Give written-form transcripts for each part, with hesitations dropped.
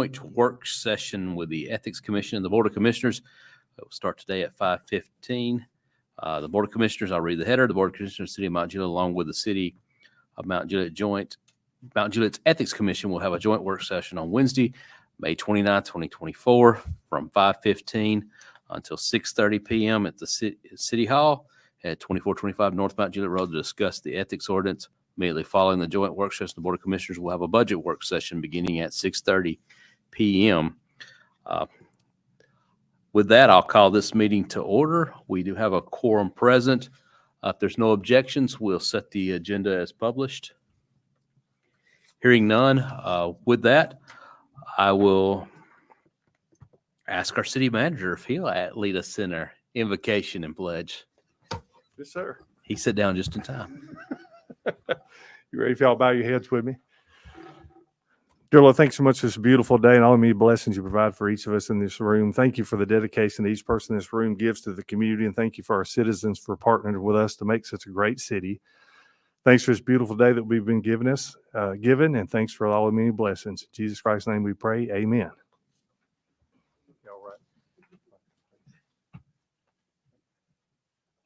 joint work session with the Ethics Commission and the Board of Commissioners. It will start today at 5:15. The Board of Commissioners, I'll read the header. The Board of Commissioners of the City of Mount Juliet, along with the City of Mount Juliet's Ethics Commission, will have a joint work session on Wednesday, May 29, 2024, from 5:15 until 6:30 p.m. at the City Hall at 2425 North Mount Juliet Road to discuss the ethics ordinance. Immediately following the joint work session, the Board of Commissioners will have a budget work session beginning at 6:30 p.m. With that, I'll call this meeting to order. We do have a quorum present. If there's no objections, we'll set the agenda as published. Hearing none, with that, I will ask our city manager if he'll lead us in our invocation and pledge. Yes, sir. He sat down just in time. You ready if y'all bow your heads with me? Dear Lord, thanks so much for this beautiful day and all the many blessings you provide for each of us in this room. Thank you for the dedication that each person in this room gives to the community, and thank you for our citizens for partnering with us to make such a great city. Thanks for this beautiful day that we've been given, and thanks for all the many blessings. In Jesus Christ's name we pray, amen. All right.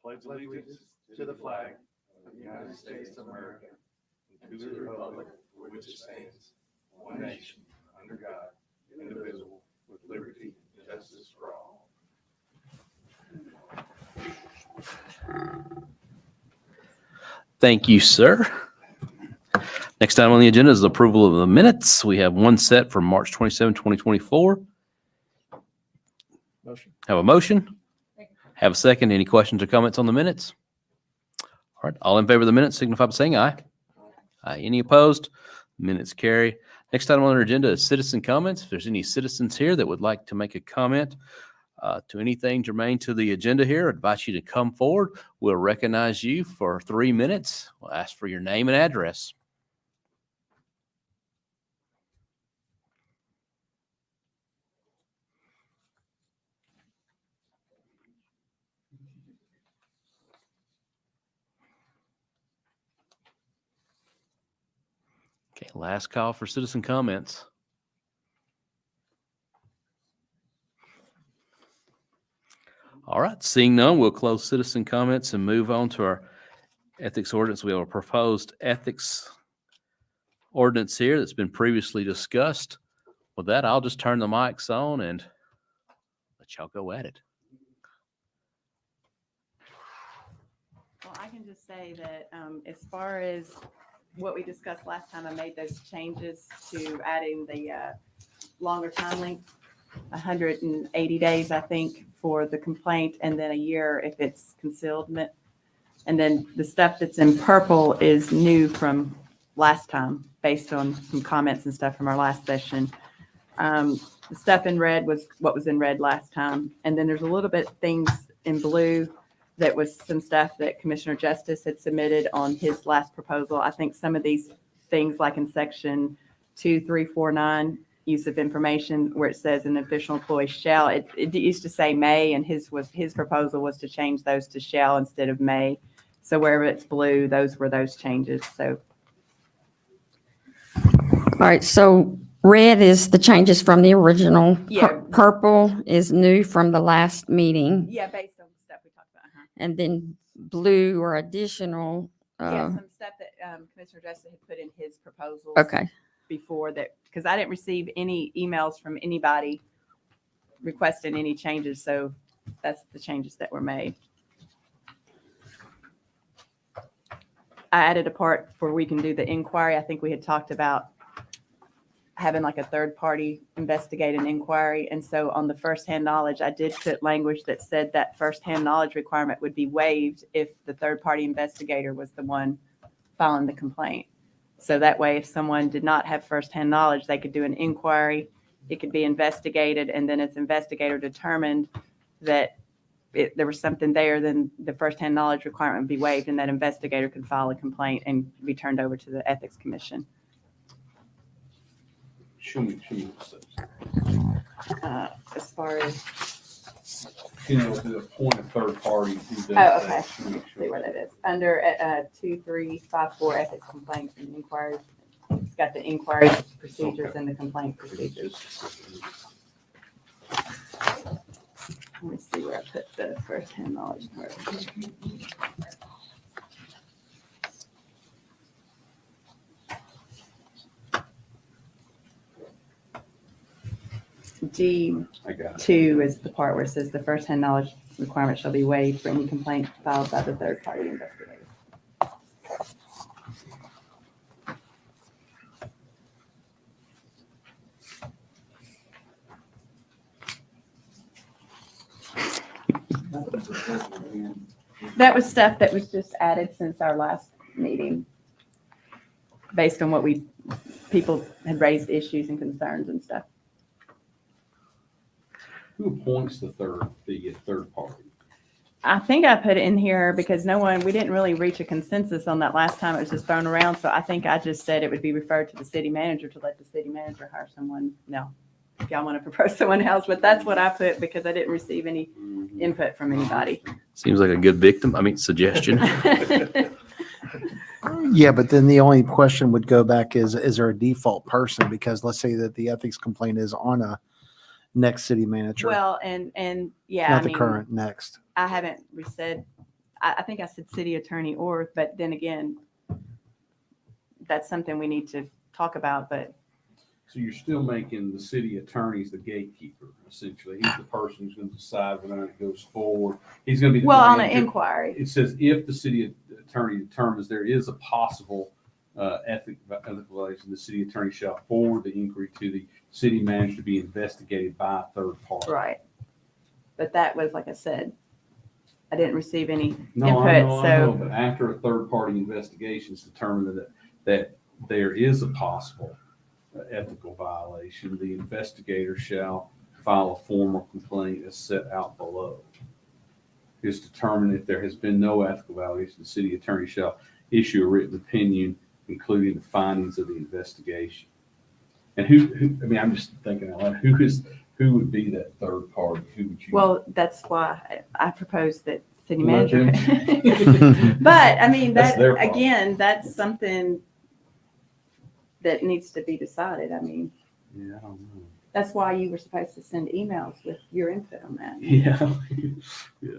Pledge allegiance to the flag of the United States of America and to the republic for which it stands, one nation, under God, indivisible, with liberty and justice for all. Thank you, sir. Next item on the agenda is the approval of the minutes. We have one set for March 27, 2024. Motion. Have a motion? Have a second. Any questions or comments on the minutes? All right. All in favor of the minutes signify by saying aye. Aye. Any opposed? Minutes carry. Next item on our agenda is citizen comments. If there's any citizens here that would like to make a comment to anything germane to the agenda here, I invite you to come forward. We'll recognize you for 3 minutes. We'll ask for your name and address. Okay, last call for citizen comments. All right, seeing none, we'll close citizen comments and move on to our ethics ordinance. We have a proposed ethics ordinance here that's been previously discussed. With that, I'll just turn the mics on and let y'all go at it. Well, I can just say that as far as what we discussed last time, I made those changes to adding the longer time length, 180 days, I think, for the complaint, and then a year if it's concealment. And then the stuff that's in purple is new from last time, based on some comments and stuff from our last session. The stuff in red was what was in red last time. And then there's a little bit things in blue that was some stuff that Commissioner Justice had submitted on his last proposal. I think some of these things, like in section 2349, use of information, where it says an official employee shall, it used to say may, and his proposal was to change those to shall instead of may. So wherever it's blue, those were those changes. So. All right. So red is the changes from the original. Yeah. Purple is new from the last meeting. Yeah, based on the stuff we talked about. And then blue or additional. Yeah, some stuff that Commissioner Justice had put in his proposals. Okay. Before that, because I didn't receive any emails from anybody requesting any changes. So that's the changes that were made. I added a part where we can do the inquiry. I think we had talked about having like a third party investigate an inquiry. And so on the firsthand knowledge, I did put language that said that firsthand knowledge requirement would be waived if the third party investigator was the one filing the complaint. So that way, if someone did not have firsthand knowledge, they could do an inquiry. It could be investigated, and then its investigator determined that there was something there, then the firsthand knowledge requirement would be waived, and that investigator could file a complaint and be turned over to the Ethics Commission. Show me. As far as, The point of third party. okay. See where that is. Under 2354 ethics complaints and inquiries. It's got the inquiry procedures and the complaint procedures. Let me see where I put the first-hand knowledge part. G2 I got it. is the part where it says the first-hand knowledge requirement shall be waived for any complaint filed by the third-party investigator. That was stuff that was just added since our last meeting, based on what people had raised issues and concerns and stuff. Who appoints the third party? I think I put it in here because we didn't really reach a consensus on that last time. It was just thrown around. So I think I just said it would be referred to the city manager to let the city manager hire someone. No, if y'all want to propose someone else, but that's what I put because I didn't receive any input from anybody. Seems like a good suggestion. Yeah, but then the only question would go back is there a default person? Because let's say that the ethics complaint is on a next city manager, Well, and yeah, not I the mean, current next. I haven't said, I think I said city attorney but then again, that's something we need to talk about, but So you're still making the city attorneys the gatekeeper, essentially. He's the person who's going to decide whether or not it goes forward. He's going to be the well, on an manager. inquiry. It says if the city attorney determines there is a possible ethical violation, the city attorney shall forward the inquiry to the city manager to be investigated by a third party. Right. But that was, like I said, I didn't receive any No, I input, know, so. but after a third party investigation is determined that there is a possible ethical violation, the investigator shall file a formal complaint as set out below. It's determined if there has been no ethical violation, the city attorney shall issue a written opinion, including the findings of the investigation. And I mean, I'm just thinking out loud, who would be that third party? Who would you? Well, that's why I proposed that city Let manager. them- But I mean, That's that, their problem. again, that's something that needs to be decided. I mean, Yeah, I don't know. that's why you were supposed to send emails with your input on that. Yeah. Yeah.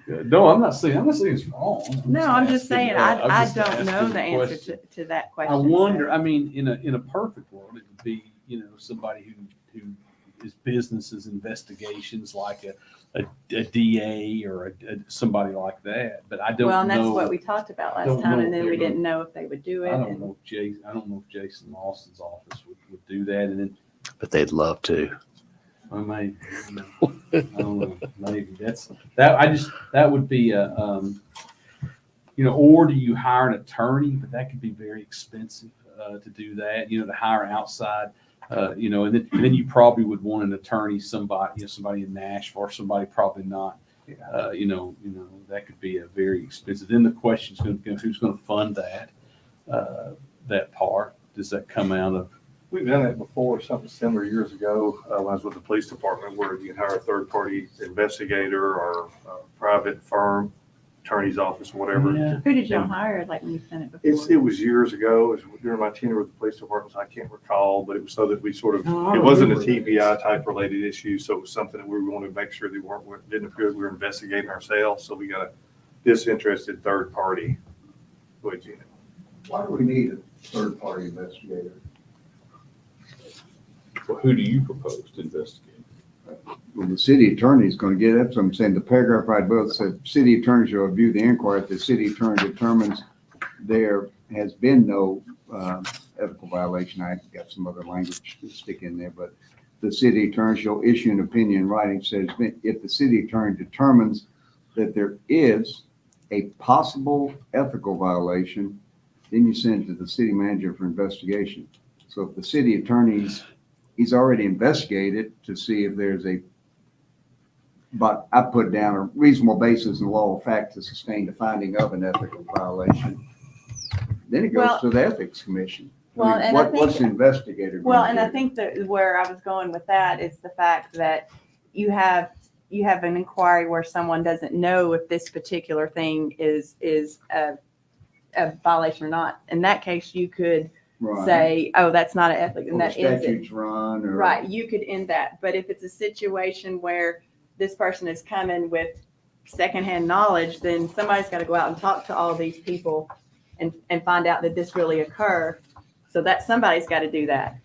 Okay. No, I'm not saying it's wrong. No, I'm just asking, saying, I'm I just don't know asking the answer question. to that I question. wonder, so. I mean, in a perfect world, it would be, somebody who is business investigations like a DA or somebody like that, but I don't know. Well, and that's what we talked about last don't time, know and if then we they're didn't know if they would do it. I don't and- know if Jason Lawson's office would do that, and then But they'd love to. well, maybe I don't know, maybe that would be or do you hire an attorney? But that could be very expensive to do that. To hire outside, and then you probably would want an attorney, somebody in Nashville, or somebody probably not. That could be a very expensive. Then the question is going to be who's going to fund that part. Does that come out of? We've done that before, something similar years ago, when I was with the police department, where you can hire a third-party investigator or a private firm, attorney's office, whatever. Yeah. Who did y'all hire, like when you sent it before? It was years ago, it was during my tenure with the police department, so I can't recall, but it was so that we sort of, Oh, I it wasn't a remember. TBI type related issue, so it was something that we wanted to make sure that didn't appear that we were investigating ourselves, so we got a disinterested third party. Why do we need a third-party investigator? Well, who do you propose to investigate? Well, the city attorney is going to get it. So I'm saying the paragraph right above said, city attorney shall review the inquiry if the city attorney determines there has been no ethical violation. I got some other language to stick in there, but the city attorney shall issue an opinion in writing. Says if the city attorney determines that there is a possible ethical violation, then you send it to the city manager for investigation. So if the city attorney's, he's already investigated to see if there's but I put down a reasonable basis in law of fact to sustain the finding of an ethical violation. Then it goes Well- to the ethics commission. Well, and I What's the think, investigator? gonna well, and I do? think that where I was going with that is the fact that you have an inquiry where someone doesn't know if this particular thing is a violation or not. In that case, you could Right. say, oh, that's not an ethic, and Or that the ends it. statutes run or. Right, you could end that, but if it's a situation where this person is coming with secondhand knowledge, then somebody's got to go out and talk to all these people and find out that this really occurred. So that somebody's got to do that.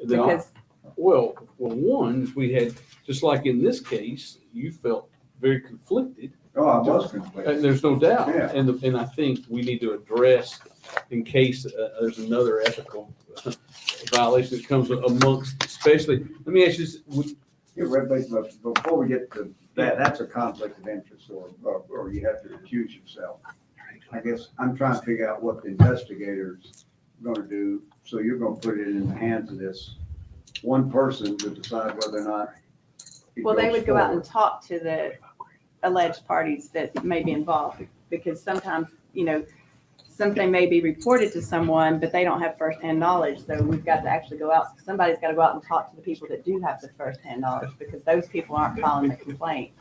Then I- Because, Well, one is we had, just like in this case, you felt very conflicted. Oh, I was conflicted. And there's no doubt. Yeah. And I think we need to address in case there's another ethical violation that comes amongst, especially, let me ask you this, Yeah, Red, but before we get to that, that's a conflict of interest or you have to recuse yourself. I guess I'm trying to figure out what the investigator's gonna do. So you're gonna put it in the hands of this one person to decide whether or not. it well, they goes would go out and forward. talk to the alleged parties that may be involved, because sometimes, something may be reported to someone, but they don't have firsthand knowledge. So we've got to actually go out, somebody's got to go out and talk to the people that do have the firsthand knowledge, because those people aren't filing the complaint.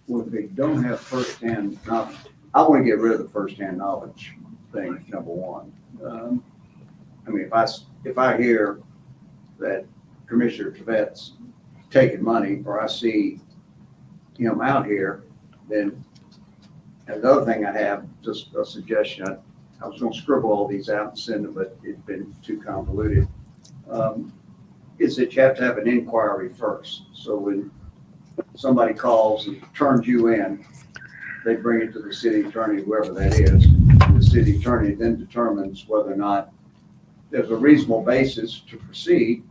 Well, if they don't have firsthand knowledge, I want to get rid of the firsthand knowledge thing, number one. I mean, if I hear that Commissioner Trevette's taking money, or I see him out here, then another thing I have, just a suggestion, I was gonna scribble all these out and send them, but it's been too convoluted, is that you have to have an inquiry first. So when somebody calls and turns you in, they bring it to the city attorney, whoever that is, and the city attorney then determines whether or not there's a reasonable basis to proceed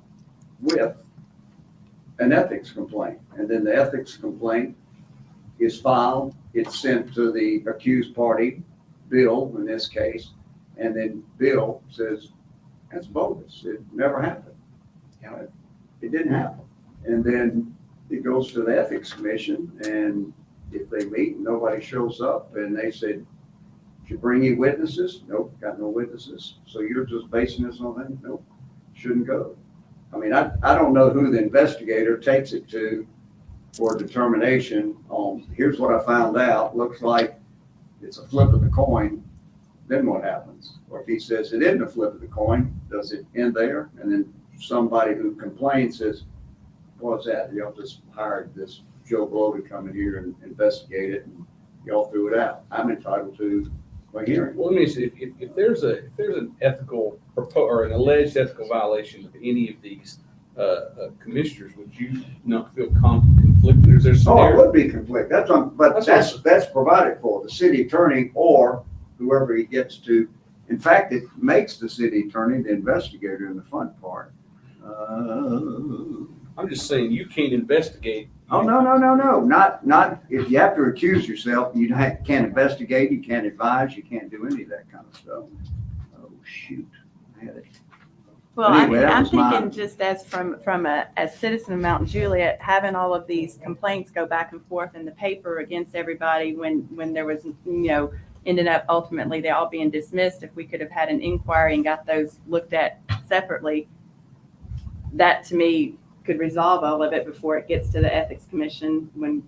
with an ethics complaint. And then the ethics complaint is filed, it's sent to the accused party, Bill in this case, and then Bill says, that's bogus, it never happened. It didn't happen. And then it goes to the ethics commission, and if they meet and nobody shows up, and they said, did you bring any witnesses? Nope, got no witnesses. So you're just basing this on that? Nope, shouldn't go. I mean, I don't know who the investigator takes it to for determination on, here's what I found out, looks like it's a flip of the coin, then what happens? Or if he says it isn't a flip of the coin, does it end there? And then somebody who complains says, what's that? Y'all just hired this Joe Blow to come in here and investigate it, and y'all threw it out. I'm entitled to a hearing. well, let me see, if there's an ethical or an alleged ethical violation of any of these commissioners, would you not feel conflicted? Is there Oh, it scenario? would be conflict. But that's provided for, the city attorney or whoever he gets to. In fact, it makes the city attorney the investigator in the fun part. I'm just saying, you can't investigate. Oh, no. Not, if you have to recuse yourself, you can't investigate, you can't advise, you can't do any of that kind of stuff. Oh, shoot. I had it. Well, Anyway, that I'm was my- thinking just as from as citizen of Mount Juliet, having all of these complaints go back and forth in the paper against everybody when there was, ended up ultimately they all being dismissed. If we could have had an inquiry and got those looked at separately, that to me could resolve all of it before it gets to the ethics commission. When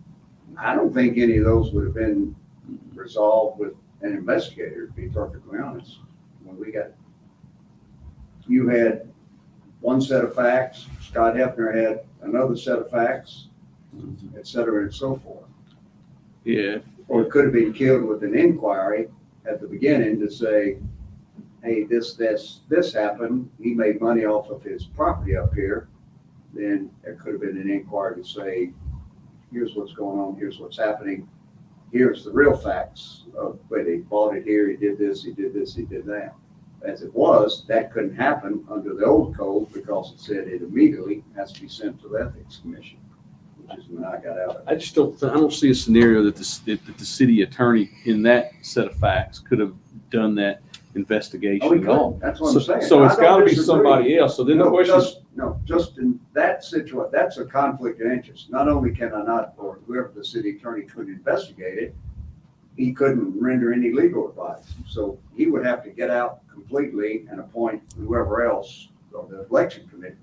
I don't think any of those would have been resolved with an investigator, to be perfectly honest. When you had one set of facts, Scott Hefner had another set of facts, et cetera, and so forth. Yeah, Or it could have been killed with an inquiry at the beginning to say, hey, this happened, he made money off of his property up here. Then there could have been an inquiry to say, here's what's going on, here's what's happening, here's the real facts of where he bought it here, he did this, he did this, he did that. As it was, that couldn't happen under the old code because it said it immediately has to be sent to the ethics commission, which is when I got out of it. I just don't see a scenario that the city attorney in that set of facts could have done that investigation. Oh, he at all. couldn't. That's what I'm saying. So it's I don't gotta be disagree. somebody else. So then the question is, Just in that situation, that's a conflict of interest. Not only can I not, or whoever the city attorney couldn't investigate it, he couldn't render any legal advice. So he would have to get out completely and appoint whoever else, or the election commission,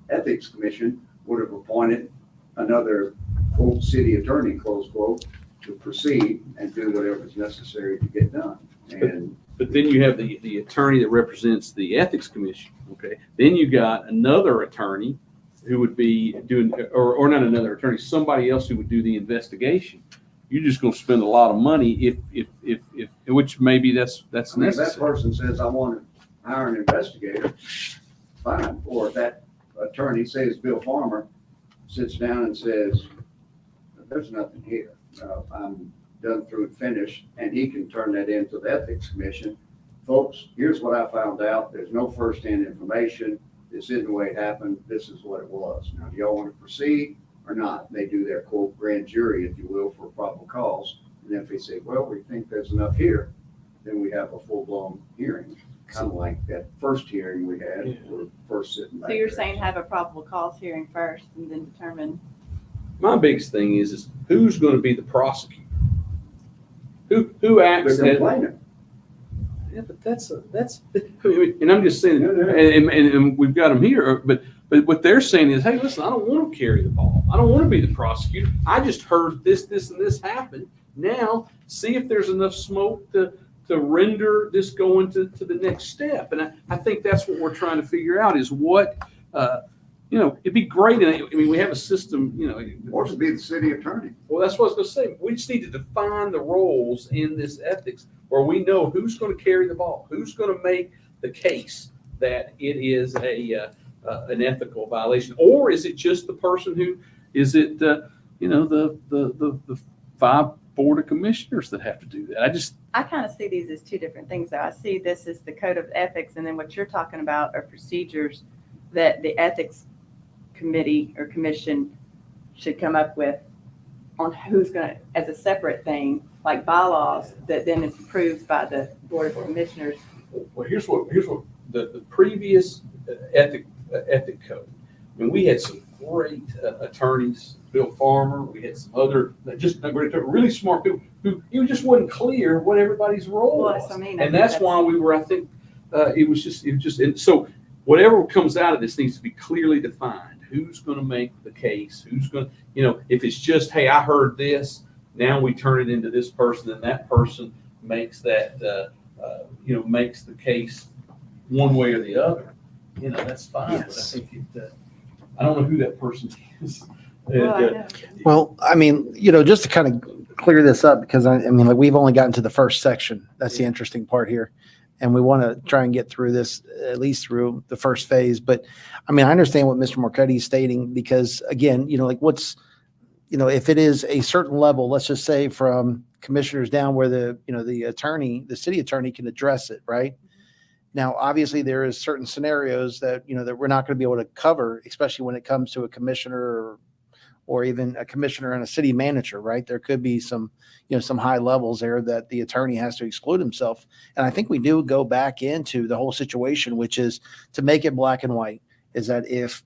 ethics commission would have appointed another quote city attorney, close quote, to proceed and do whatever is necessary to get done. And but then you have the attorney that represents the ethics commission. Okay. Then you got another attorney who would be doing, or not another attorney, somebody else who would do the investigation. You're just going to spend a lot of money if which maybe that's I mean, if that necessary. person says, I want to hire an investigator, fine. Or if that attorney, say it's Bill Farmer, sits down and says, there's nothing here. I'm done through and finished, and he can turn that into the ethics commission. Folks, here's what I found out. There's no firsthand information. This isn't the way it happened. This is what it was. Now, do y'all want to proceed or not? They do their quote grand jury, if you will, for probable cause. And if they say, well, we think there's enough here, then we have a full-blown hearing. Kind of like that first hearing we had, we're first sitting back. So you're there. saying have a probable cause hearing first and then determine? My biggest thing is who's going to be the prosecutor? Who acts The as, complainant. yeah, but that's, and I'm just saying, and we've got them here, but what they're saying is, hey, listen, I don't want to carry the ball. I don't want to be the prosecutor. I just heard this, and this happen. Now, see if there's enough smoke to render this going to the next step. And I think that's what we're trying to figure out is what, it'd be great. And I mean, we have a system, Or to be the city attorney. well, that's what I was going to say. We just need to define the roles in this ethics where we know who's going to carry the ball, who's going to make the case that it is an ethical violation, or is it just the person who is it? The 5 board of commissioners that have to do that. I kind of see these as two different things, though. I see this as the code of ethics, and then what you're talking about are procedures that the ethics committee or commission should come up with on who's going to, as a separate thing, like bylaws that then is approved by the board of commissioners. Well, here's what the previous ethic code. I mean, we had some great attorneys, Bill Farmer. We had some other really smart people who it just wasn't clear what everybody's role Well, was, that's what I mean. and that's why we were. I think it was just. And so whatever comes out of this needs to be clearly defined. Who's going to make the case? Who's going to, if it's just, hey, I heard this. Now we turn it into this person, and that person makes that, makes the case one way or the other. That's fine. Yes. But I think I don't know who that person is. Well, I know. Well, I mean, just to kind of clear this up, because I mean, like we've only gotten to the first section. That's the interesting part here. And we want to try and get through this, at least through the first phase. But I mean, I understand what Mr. Marchetti is stating, because again, if it is a certain level, let's just say from commissioners down where the city attorney can address it, right? Now, obviously there is certain scenarios that, that we're not going to be able to cover, especially when it comes to a commissioner or even a commissioner and a city manager, right? There could be some high levels there that the attorney has to exclude himself. And I think we do go back into the whole situation, which is to make it black and white, is that if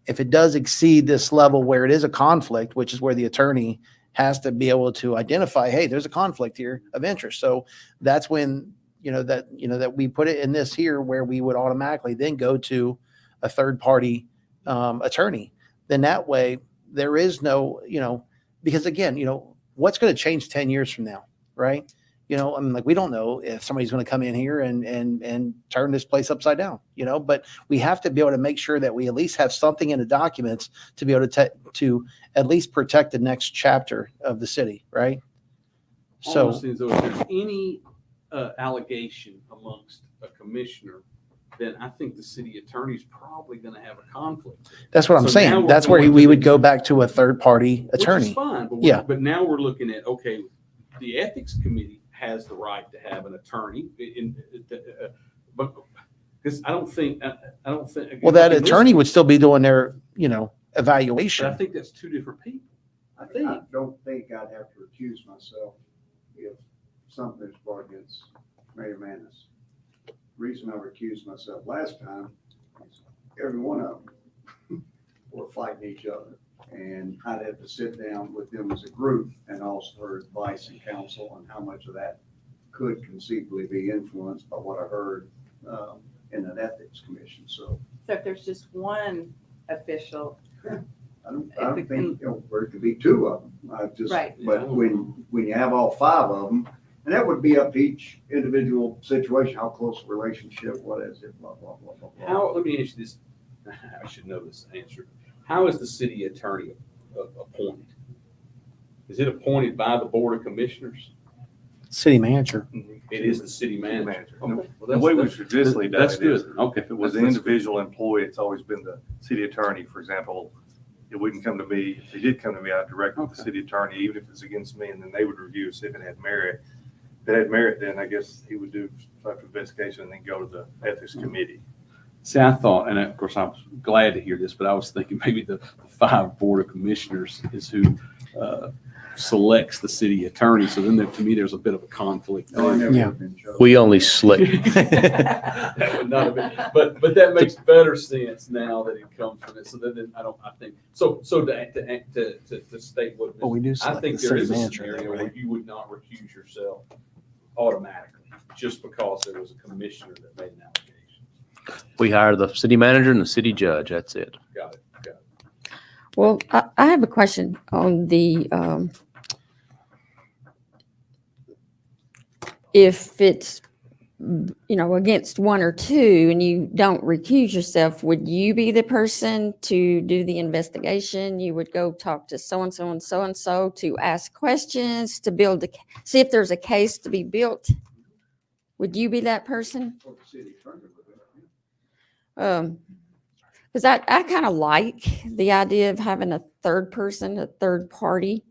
it does exceed this level where it is a conflict, which is where the attorney has to be able to identify, hey, there's a conflict here of interest. So that's when, that we put it in this here where we would automatically then go to a third party attorney. Then that way there is no, because again, what's going to change 10 years from now, right? I mean, like, we don't know if somebody's going to come in here and turn this place upside down, but we have to be able to make sure that we at least have something in the documents to be able to at least protect the next chapter of the city, right? So Almost seems though if there's any allegation amongst a commissioner, then I think the city attorney's probably going to have a conflict. that's what I'm So now saying. we're That's where going we to would the- go back to a third party Which is attorney. fine, but Yeah. but now we're looking at, okay, the ethics committee has the right to have an attorney but because I don't think. Well, that in this- attorney would still be doing their, But I evaluation. think that's two different people. I I think. don't think I'd have to recuse myself if something is brought against Mayor Manis. Reason I recused myself last time is every one of them were fighting each other. And I'd have to sit down with them as a group and ask for advice and counsel on how much of that could conceivably be influenced by what I heard in an ethics commission. So So if there's just one official, I don't think, or it could be 2 of them. Right. But when you have all 5 of them, And that would be up to each individual situation, how close a relationship, what is it, blah, blah, blah, blah, blah. How, let me ask you this, I should know this answer. How is the city attorney appointed? Is it appointed by the Board of Commissioners? City manager. It is the city manager. Manager. Okay, well, The way we that's- traditionally done That's it is, good, okay. if it was an That's- individual employee, it's always been the city attorney, for example. It wouldn't come to me. If it did come to me, I'd direct it to the Okay. city attorney, even if it's against me, and then they would review, see if it had merit. If it had merit, then I guess he would do some type of investigation and then go to the ethics committee. See, I thought, and of course, I was glad to hear this, but I was thinking maybe the 5 Board of Commissioners is who selects the city attorney. So then there, to me, there's a bit of a conflict. No, I there. never Yeah. have been chosen. We only select. That would not have been, but that makes better sense now that it comes from it. So then I think, so to state what. But we do I select think the there city is a manager, though, scenario where right? you would not recuse yourself automatically, just because there was a commissioner that made an allegation. We hire the city manager and the city judge. That's it. Got it. Well, I have a question on the, if it's, against 1 or 2 and you don't recuse yourself, would you be the person to do the investigation? You would go talk to so-and-so and so-and-so to ask questions, to build, see if there's a case to be built? Would you be that person? What the city attorney would do. Because I kind of like the idea of having a third person, a third party,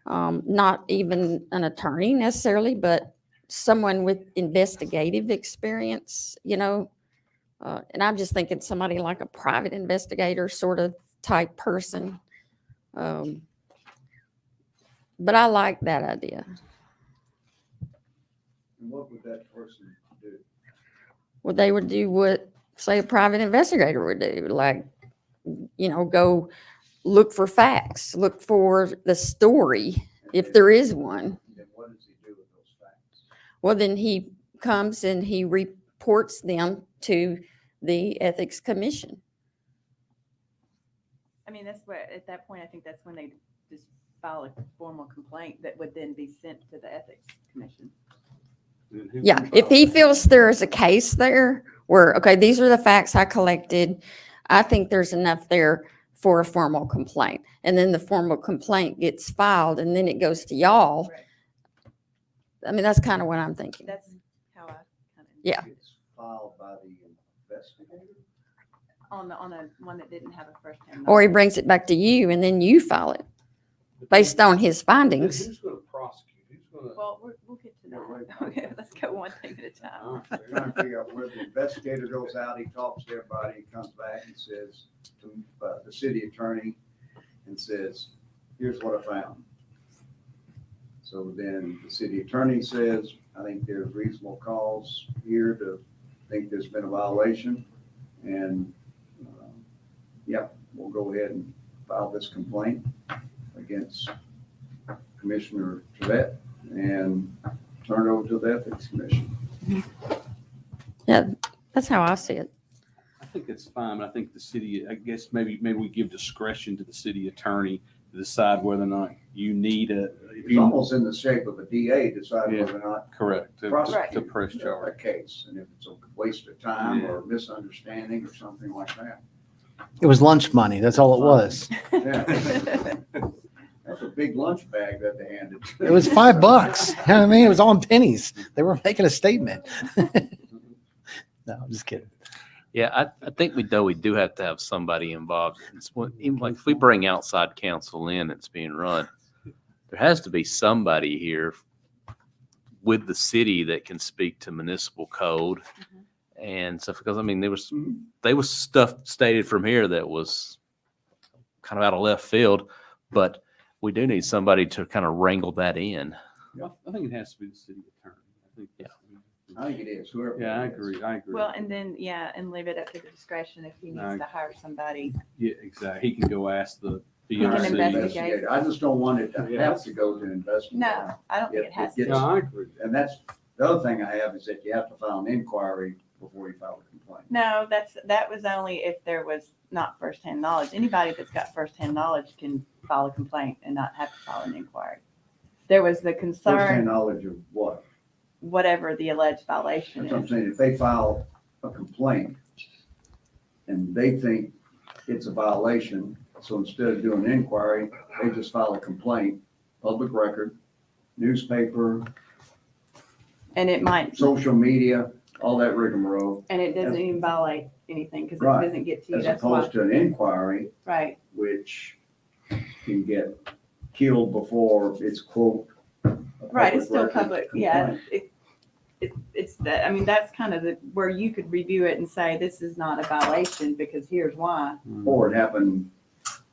not even an attorney necessarily, but someone with investigative experience, and I'm just thinking somebody like a private investigator sort of type person. But I like that idea. And what would that person do? Well, they would do what, say, a private investigator would do, like, go look for facts, look for the story, if there is one. Then what does he do with those facts? Well, then he comes and he reports them to the Ethics Commission. I mean, that's where, at that point, I think that's when they just file a formal complaint that would then be sent to the Ethics Commission. And who- Yeah, if he feels there is a case there where, okay, these are the facts I collected, I think there's enough there for a formal complaint. And then the formal complaint gets filed and then it goes to y'all. Correct. I mean, that's kind of what I'm thinking. That's how I kind of. Yeah. It's filed by the investigator? On a one that didn't have a first-hand. Or he knowledge. brings it back to you and then you file it based on his findings. Who's going to prosecute? Who's going to? Well, we'll get to that. Okay, let's go one thing at a time. I'm trying to figure out where the investigator goes out, he talks to everybody, he comes back and says to the city attorney and says, here's what I found. So then the city attorney says, I think there's reasonable cause here to think there's been a violation. And, we'll go ahead and file this complaint against Commissioner Juliet and turn it over to the Ethics Commission. Yeah, that's how I see it. I think it's fine, but I think the city, I guess maybe we give discretion to the city attorney to decide whether or not you need if It's you, almost in the shape of a DA decide Yeah. whether or not correct, to prosecute press a charge. case, and if it's a waste of time Yeah. or misunderstanding or something like that. It was lunch money. That's all it was. Yeah. That's a big lunch bag that they handed. It was $5. You know what I mean? It was all in pennies. They were making a statement. No, I'm just kidding. Yeah, I think we do have to have somebody involved. Even like if we bring outside counsel in, it's being run. There has to be somebody here with the city that can speak to municipal code and stuff. Because I mean, there was stuff stated from here that was kind of out of left field, but we do need somebody to kind of wrangle that in. I think it has to be the city attorney. I think, I think it is, whoever. yeah, I it is. agree. Well, and then, and leave it up to the discretion if he needs to hire somebody. Yeah, exactly. He can go ask the can All right, BRC. investigate. investigator. I just don't want it to Yeah. have to go to an investigator. No, I don't think it has It to. No, I agree. And that's, the other thing I have is that you have to file an inquiry before you file a complaint. No, that was only if there was not firsthand knowledge. Anybody that's got firsthand knowledge can file a complaint and not have to file an inquiry. There was the Firsthand concern, knowledge of what? whatever the alleged violation That's what I'm is. saying. If they file a complaint and they think it's a violation, so instead of doing an inquiry, they just file a complaint, public record, newspaper, And it might, social media, all that rigmarole, and it doesn't even violate anything because it Right. doesn't get to you. as That's why, opposed to an inquiry, right. which can get killed before it's quote. a Right, it's still record public, yeah, complaint. it's that, I mean, that's kind of the, where you could review it and say, this is not a violation because here's why. Or it happened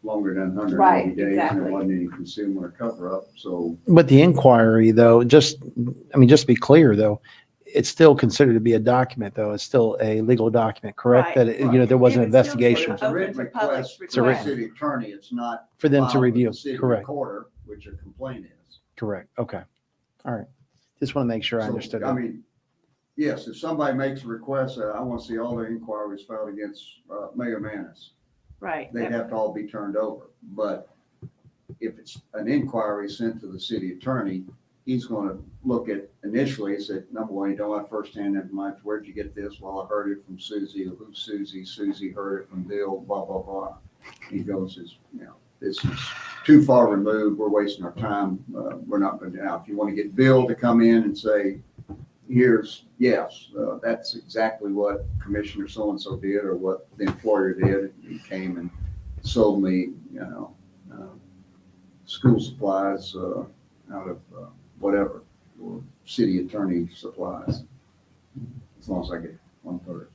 longer than 180 Right, days and exactly. there wasn't any consumer cover-up, so. But the inquiry though, just to be clear though, it's still considered to be a document though. It's still a legal document, correct? Right. That, there was an It would still be investigation It's a written Open to public request It's to a the written- city attorney, it's not. for them to filed with review. the city Correct. recorder, which a complaint is. Correct. Okay. All right. Just want to make sure I So, understood I that. mean, yes, if somebody makes a request, I want to see all their inquiries filed against Mayor Manis, Right. they'd have to all be turned over. But if it's an inquiry sent to the city attorney, he's going to look at initially, he said, number one, you don't have firsthand information. Where'd you get this? Well, I heard it from Susie. Who's Susie? Susie heard it from Bill, blah, blah, blah. He goes, this is too far removed. We're wasting our time. We're not going to, now, if you want to get Bill to come in and say, yes, that's exactly what Commissioner so-and-so did or what the employer did. He came and sold me, school supplies out of whatever, or city attorney supplies, as long as I get 1/3.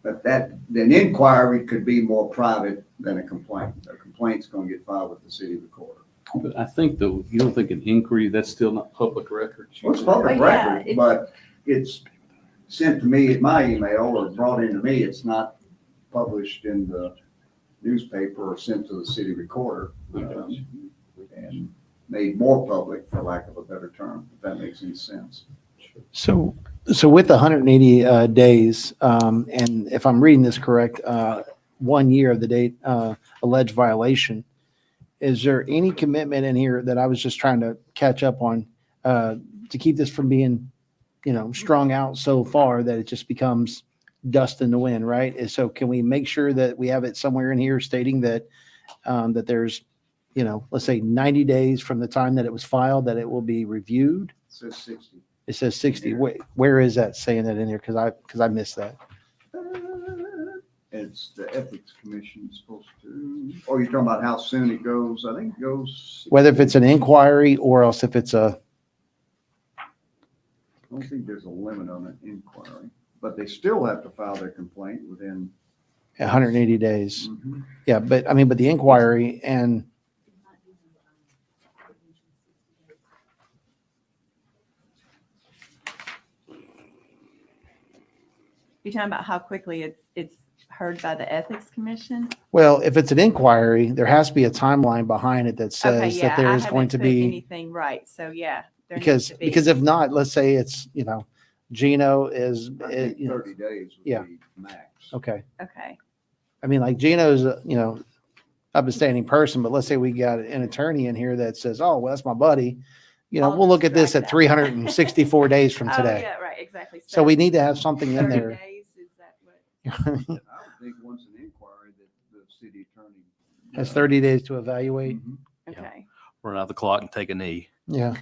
But an inquiry could be more private than a complaint. A complaint's going to get filed with the city recorder. But I think though, you don't think an inquiry, that's still not public record? Well, it's public But yeah, record, it's- but it's sent to me at my email or brought into me. It's not published in the newspaper or sent to the city recorder. And made more public, for lack of a better term, if that makes any sense. So with the 180 days, and if I'm reading this correct, 1 year of the date alleged violation, is there any commitment in here that I was just trying to catch up on to keep this from being, strung out so far that it just becomes dust in the wind, right? And so can we make sure that we have it somewhere in here stating that that there's, let's say 90 days from the time that it was filed, that it will be reviewed? It says 60. It says 60. Here. Where is that saying that in there? Because I missed that. It's the Ethics Commission supposed to, oh, you're talking about how soon it goes? I think it goes. Whether if it's an inquiry or else if it's a, I don't think there's a limit on an inquiry, but they still have to file their complaint within. 180 days. Yeah, but the inquiry and You're talking about how quickly it's heard by the Ethics Commission? well, if it's an inquiry, there has to be a timeline behind it that Okay, says yeah, that there I is going haven't to put be, anything right, so yeah. there needs because to be. because if not, let's say it's, Gino is, I think 30 days Yeah. would be max. okay. Okay, Like Gino's, an upstanding person, but let's say we got an attorney in here that says, oh, well, that's my buddy. I'll We'll look just at this strike at that. 364 days from oh, today. yeah, right, exactly. So we need to have something in 30 there. days, is that what? I would think once an inquiry that the city attorney. Has 30 days to evaluate. Mhm. Yeah. Okay. Run out the clock and take a knee. Yeah.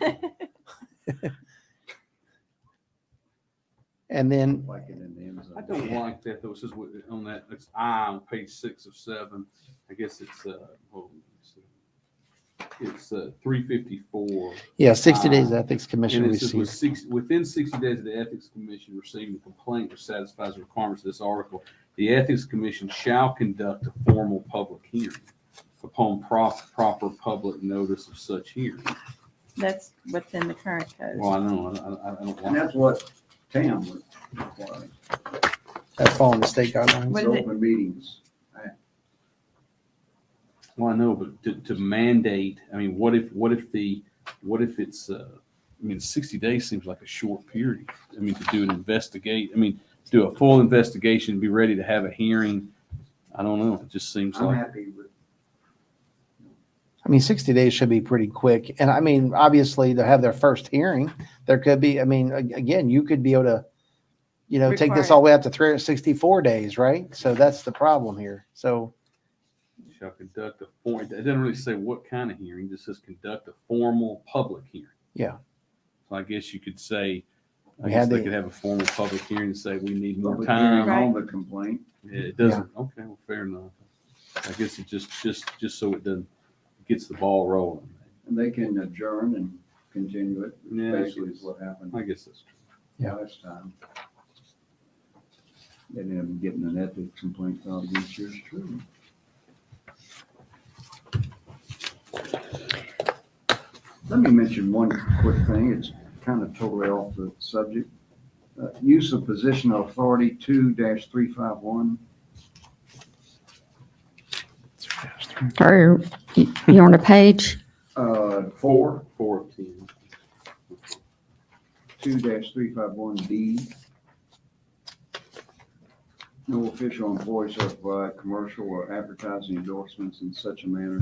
And then, Like it in the end zone. I don't like that though. It says on that, it's I on page 6 of 7. I guess it's, hold on, it's 354. yeah, 60 days ethics commission And it says received. within 60 days of the Ethics Commission receiving the complaint which satisfies the requirements of this article, the Ethics Commission shall conduct a formal public hearing upon proper public notice of such hearing. That's what's in the current code. Well, I know, I don't And want. that's what TAM would require. That's following the state guidelines. What It's is it? open meetings. Well, I know, but to mandate, what if it's, 60 days seems like a short period. To do an do a full investigation, be ready to have a hearing. I don't know. It just seems I'm like, happy with. I mean, 60 days should be pretty quick. And I mean, obviously to have their first hearing, there could be, I mean, again, you could be able to, take this all the way up to 364 days, right? So that's the problem here. So, Shall conduct a form, it doesn't really say what kind of hearing, it just says conduct a formal public hearing. Yeah. So I guess you could say, I We guess had they the- could have a formal public hearing and say, we need more Public hearing time. on the complaint. It doesn't, okay, well, fair enough. I guess it just so it doesn't, gets the ball rolling. And they can adjourn and continue it, Yeah, I basically is guess- what happened I guess that's true. Yeah. last time. And then getting an ethics complaint filed against yours too. Let me mention one quick thing. It's kind of totally off the subject. Use of position of authority 2-351. Or you on a page? 4, 4 of 10. 2-351D. No official employee shall provide commercial or advertising endorsements in such a manner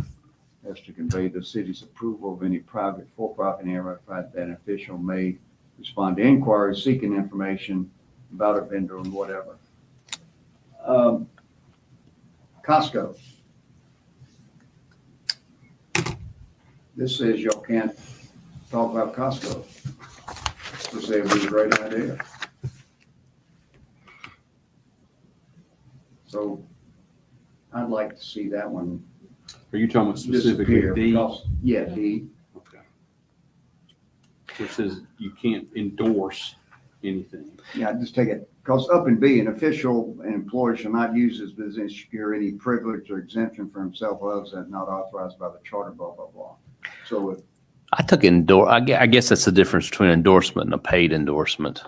as to convey the city's approval of any private for-profit enterprise. That official may respond to inquiries seeking information about a vendor and whatever. Costco. This says y'all can't talk about Costco. This would be a great idea. So I'd like to see that one Are you talking about specifically disappear. D? because- Yeah, D. Okay. It says you can't endorse anything. Yeah, just take it, because up in B, an official and employee shall not use his business to secure any privilege or exemption for himself or others that not authorized by the charter, blah, blah, blah. So if I took I guess that's the difference between endorsement and a paid endorsement.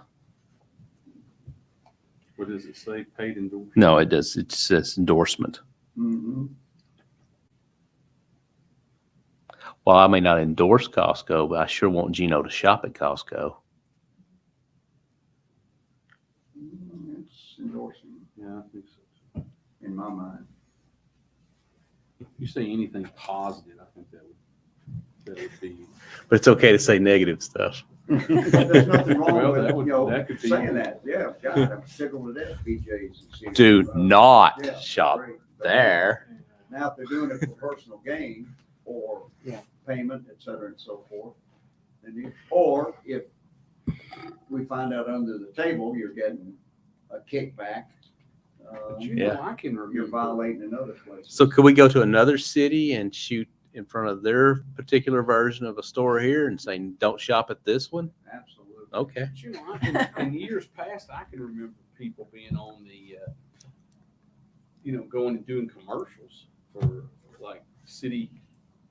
What does it say? Paid endorsement? No, it does. It says endorsement. mhm. Well, I may not endorse Costco, but I sure want Gino to shop at Costco. It's endorsing Yeah, I think so. in my mind. If you say anything positive, I think that would be. But it's okay to say negative stuff. There's nothing wrong Well, with, that would- you know, that could be- saying that. Yeah, God, I'm tickled to death, BJ's. and City. Do not Yeah, shop great. there. Now, if they're doing it for personal gain or Yeah. payment, et cetera, and so forth, or if we find out under the table, you're getting a kickback, But you Yeah. know, I can you're remember. violating another place. So could we go to another city and shoot in front of their particular version of a store here and say, don't shop at this one? Absolutely. Okay. But you know, I can, in years past, I can remember people being on the, going and doing commercials for like city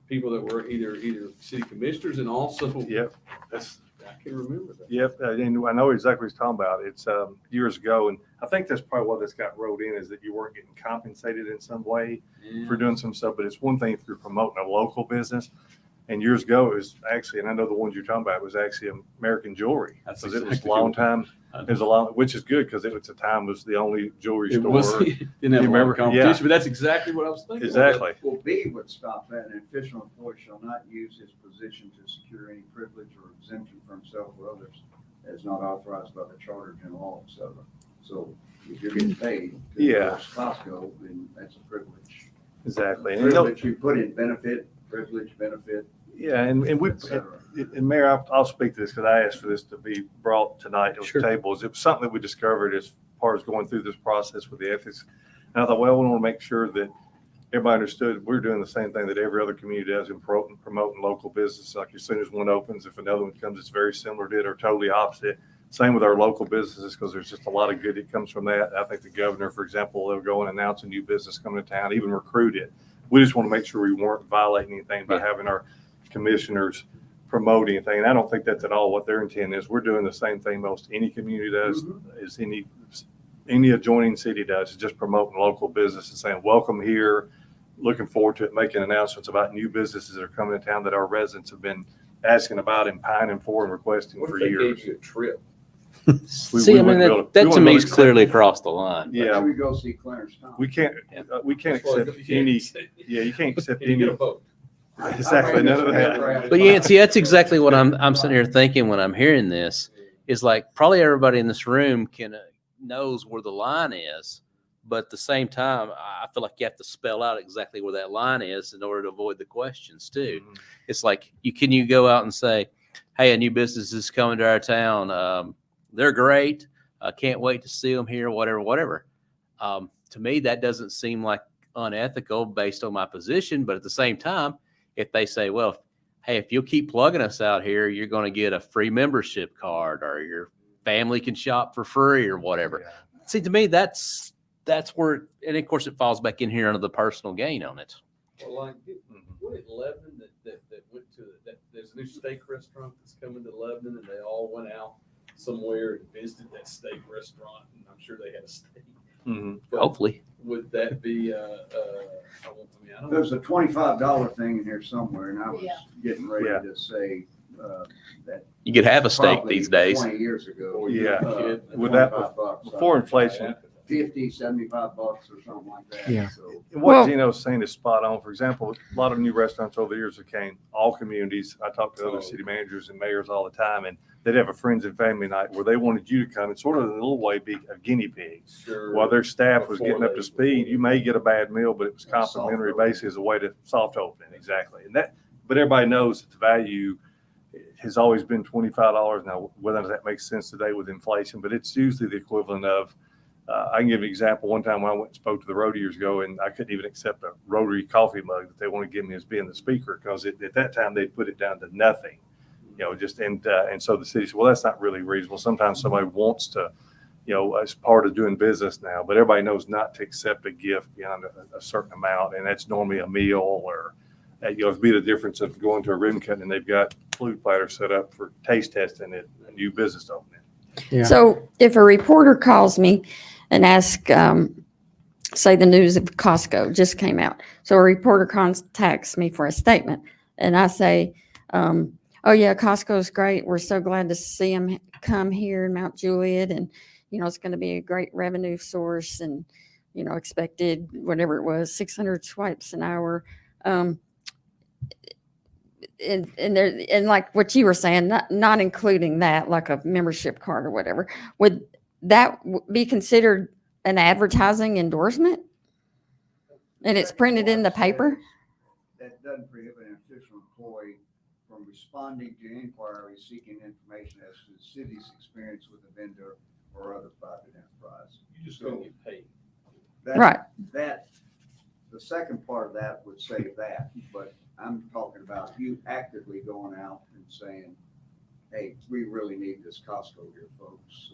people that were either city commissioners and also. Yep, that's, I can remember that. yep, and I know exactly what he's talking about. It's years ago, and I think that's probably what this got wrote in, is that you weren't getting compensated in some way for doing some stuff, but it's one thing if you're promoting a local business. And years ago, it was actually, and I know the ones you're talking about, was actually American Jewelry. That's Because it was a exactly long what- time, it was a long, which is good, because it was a time was the only jewelry It was, store. didn't have You a lot remember? of competition, Yeah. but that's exactly what I was thinking. Exactly. Well, B would stop that. An official employee shall not use his position to secure any privilege or exemption for himself or others as not authorized by the charter, general law, et cetera. So if you're getting paid to Yeah. endorse Costco, then that's a privilege. Exactly. And, Privilege, you put in benefit, privilege, benefit, yeah, and we, et cetera. and Mayor, I'll speak to this because I asked for this to be brought tonight to Sure. the tables. It was something that we discovered as far as going through this process with the ethics. And I thought, well, we want to make sure that everybody understood we're doing the same thing that every other community does in promoting local business. Like as soon as one opens, if another one comes, it's very similar to it or totally opposite. Same with our local businesses, because there's just a lot of good that comes from that. I think the governor, for example, will go and announce a new business coming to town, even recruit it. We just want to make sure we weren't violating anything by having our commissioners promote anything. And I don't think that's at all what their intent is. We're doing the same thing most any community does, is any adjoining city does, is just promoting local business and saying, welcome here. Looking forward to it, making announcements about new businesses that are coming to town that our residents have been asking about and pining for and requesting What for if they years. gave you a trip? See, I mean, wouldn't be able to- that we to wouldn't me be is able to clearly across the line. Yeah. Maybe we go see Clarence Thomas. We can't That's what accept you any, say. yeah, you can't accept Can you get any, a vote? Exactly, none of that. But yeah, see, that's exactly what I'm sitting here thinking when I'm hearing this, is like probably everybody in this room knows where the line is, but at the same time, I feel like you have to spell out exactly where that line is in order to avoid the questions too. It's like you go out and say, hey, a new business is coming to our town. They're great. I can't wait to see them here, whatever. To me, that doesn't seem like unethical based on my position. But at the same time, if they say, well, hey, if you'll keep plugging us out here, you're going to get a free membership card, or your family can shop for free, or whatever. Yeah. See, to me, that's where, and of course, it falls back in here under the personal gain on it. Well, like, what at Lebanon that went to there's a new steak restaurant that's coming to Lebanon, and they all went out somewhere and visited that steak restaurant, and I'm sure they had a steak. But Hopefully. would that be, I don't There's know. a $25 thing in here somewhere, and I was Yeah. getting ready Yeah. to say, that You could have a steak probably these days. 20 years ago. Yeah. $25 With that, before inflation, 50, $75 or something like that. Yeah. So, and what Well- Gino's saying is spot on. For example, a lot of new restaurants over the years that came, all communities. I talk to other city managers and mayors all the time, and they'd have a friends and family night where they wanted you to come and sort of in a little way be a guinea pig. Sure. While their staff was getting up to Before speed, you may get a bad meal, but it was complimentary basically as a way to soft open. Exactly. But everybody knows that the value has always been $25. Now, whether that makes sense today with inflation, but it's usually the equivalent of, I can give an example. One time when I went and spoke to the Rotary years ago, and I couldn't even accept a Rotary coffee mug that they want to give me as being the speaker, because at that time they put it down to nothing. And so the city said, well, that's not really reasonable. Sometimes somebody wants to, as part of doing business now, but everybody knows not to accept a gift beyond a certain amount. And that's normally a meal, or, it'd be the difference of going to a ribbon cutting and they've got food platters set up for taste testing at a new business opening. Yeah. So if a reporter calls me and asks, say the news of Costco just came out. So a reporter contacts me for a statement, and I say, oh yeah, Costco's great. We're so glad to see them come here in Mount Juliet, and it's going to be a great revenue source, and expected whatever it was, 600 swipes an hour. And like what you were saying, not including that, like a membership card or whatever, would that be considered an advertising endorsement? And it's printed in the paper? That doesn't prohibit an official employee from responding to inquiries seeking information as to the city's experience with a vendor or other private enterprise. You just don't get paid. Right. The second part of that would say that, but I'm talking about you actively going out and saying, hey, we really need this Costco here, folks.